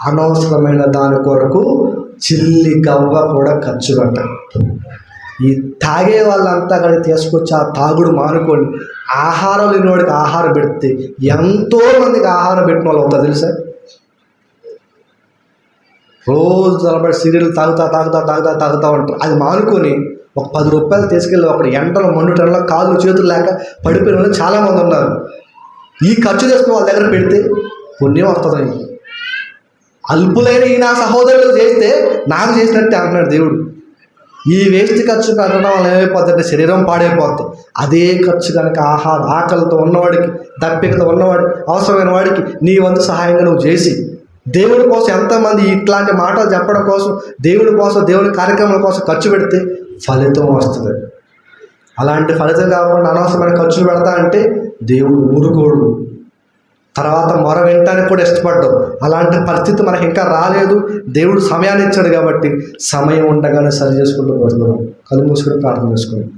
అనవసరమైన దాని కొరకు చిల్లి గవ్వ కూడా ఖర్చు పెట్టాలి. ఈ తాగే వాళ్ళంతా అక్కడికి తీసుకొచ్చి ఆ తాగుడు మానుకొని ఆహారం లేని వాడికి ఆహారం పెడితే ఎంతోమందికి ఆహారం పెట్టిన వాళ్ళు అవుతా తెలుసా? రోజు తలబడి సీరియల్ తాగుతా ఉంటారు. అది మానుకొని ఒక 10 రూపాయలు తీసుకెళ్ళి అక్కడ ఎండలో మండుటల్లో కాళ్ళు చేతులు లేక పడిపోయిన వాళ్ళు చాలామంది ఉన్నారు. ఈ ఖర్చు చేసుకుని వాళ్ళ దగ్గర పెడితే పుణ్యం వస్తుంది. అల్పులైన ఈ నా సహోదరులు చేస్తే నాకు చేసినట్టే అంటున్నాడు దేవుడు. ఈ వేస్ట్ ఖర్చు పెట్టడం వల్ల ఏమైపోద్దంటే శరీరం పాడైపోద్ది. అదే ఖర్చు కనుక ఆకలితో ఉన్నవాడికి, దప్పికతో ఉన్నవాడికి, అవసరమైన వాడికి నీ వంతు సహాయంగా నువ్వు చేసి దేవుడి కోసం ఎంతమంది ఇట్లాంటి మాటలు చెప్పడం కోసం, దేవుడి కోసం, దేవుడి కార్యక్రమాల కోసం ఖర్చు పెడితే ఫలితం వస్తుంది. అలాంటి ఫలితం కాకుండా అనవసరమైన ఖర్చులు పెడతా అంటే దేవుడు ఊరుకోడు. తర్వాత మొర వినటానికి కూడా ఇష్టపడ్డావు. అలాంటి పరిస్థితి మనకి ఇంకా రాలేదు. దేవుడు సమయాన్ని ఇచ్చాడు కాబట్టి సమయం ఉండగానే సరి చేసుకుంటూ పోతున్నాం. కళ్ళు మూసుకొని ప్రార్థన చేసుకోండి.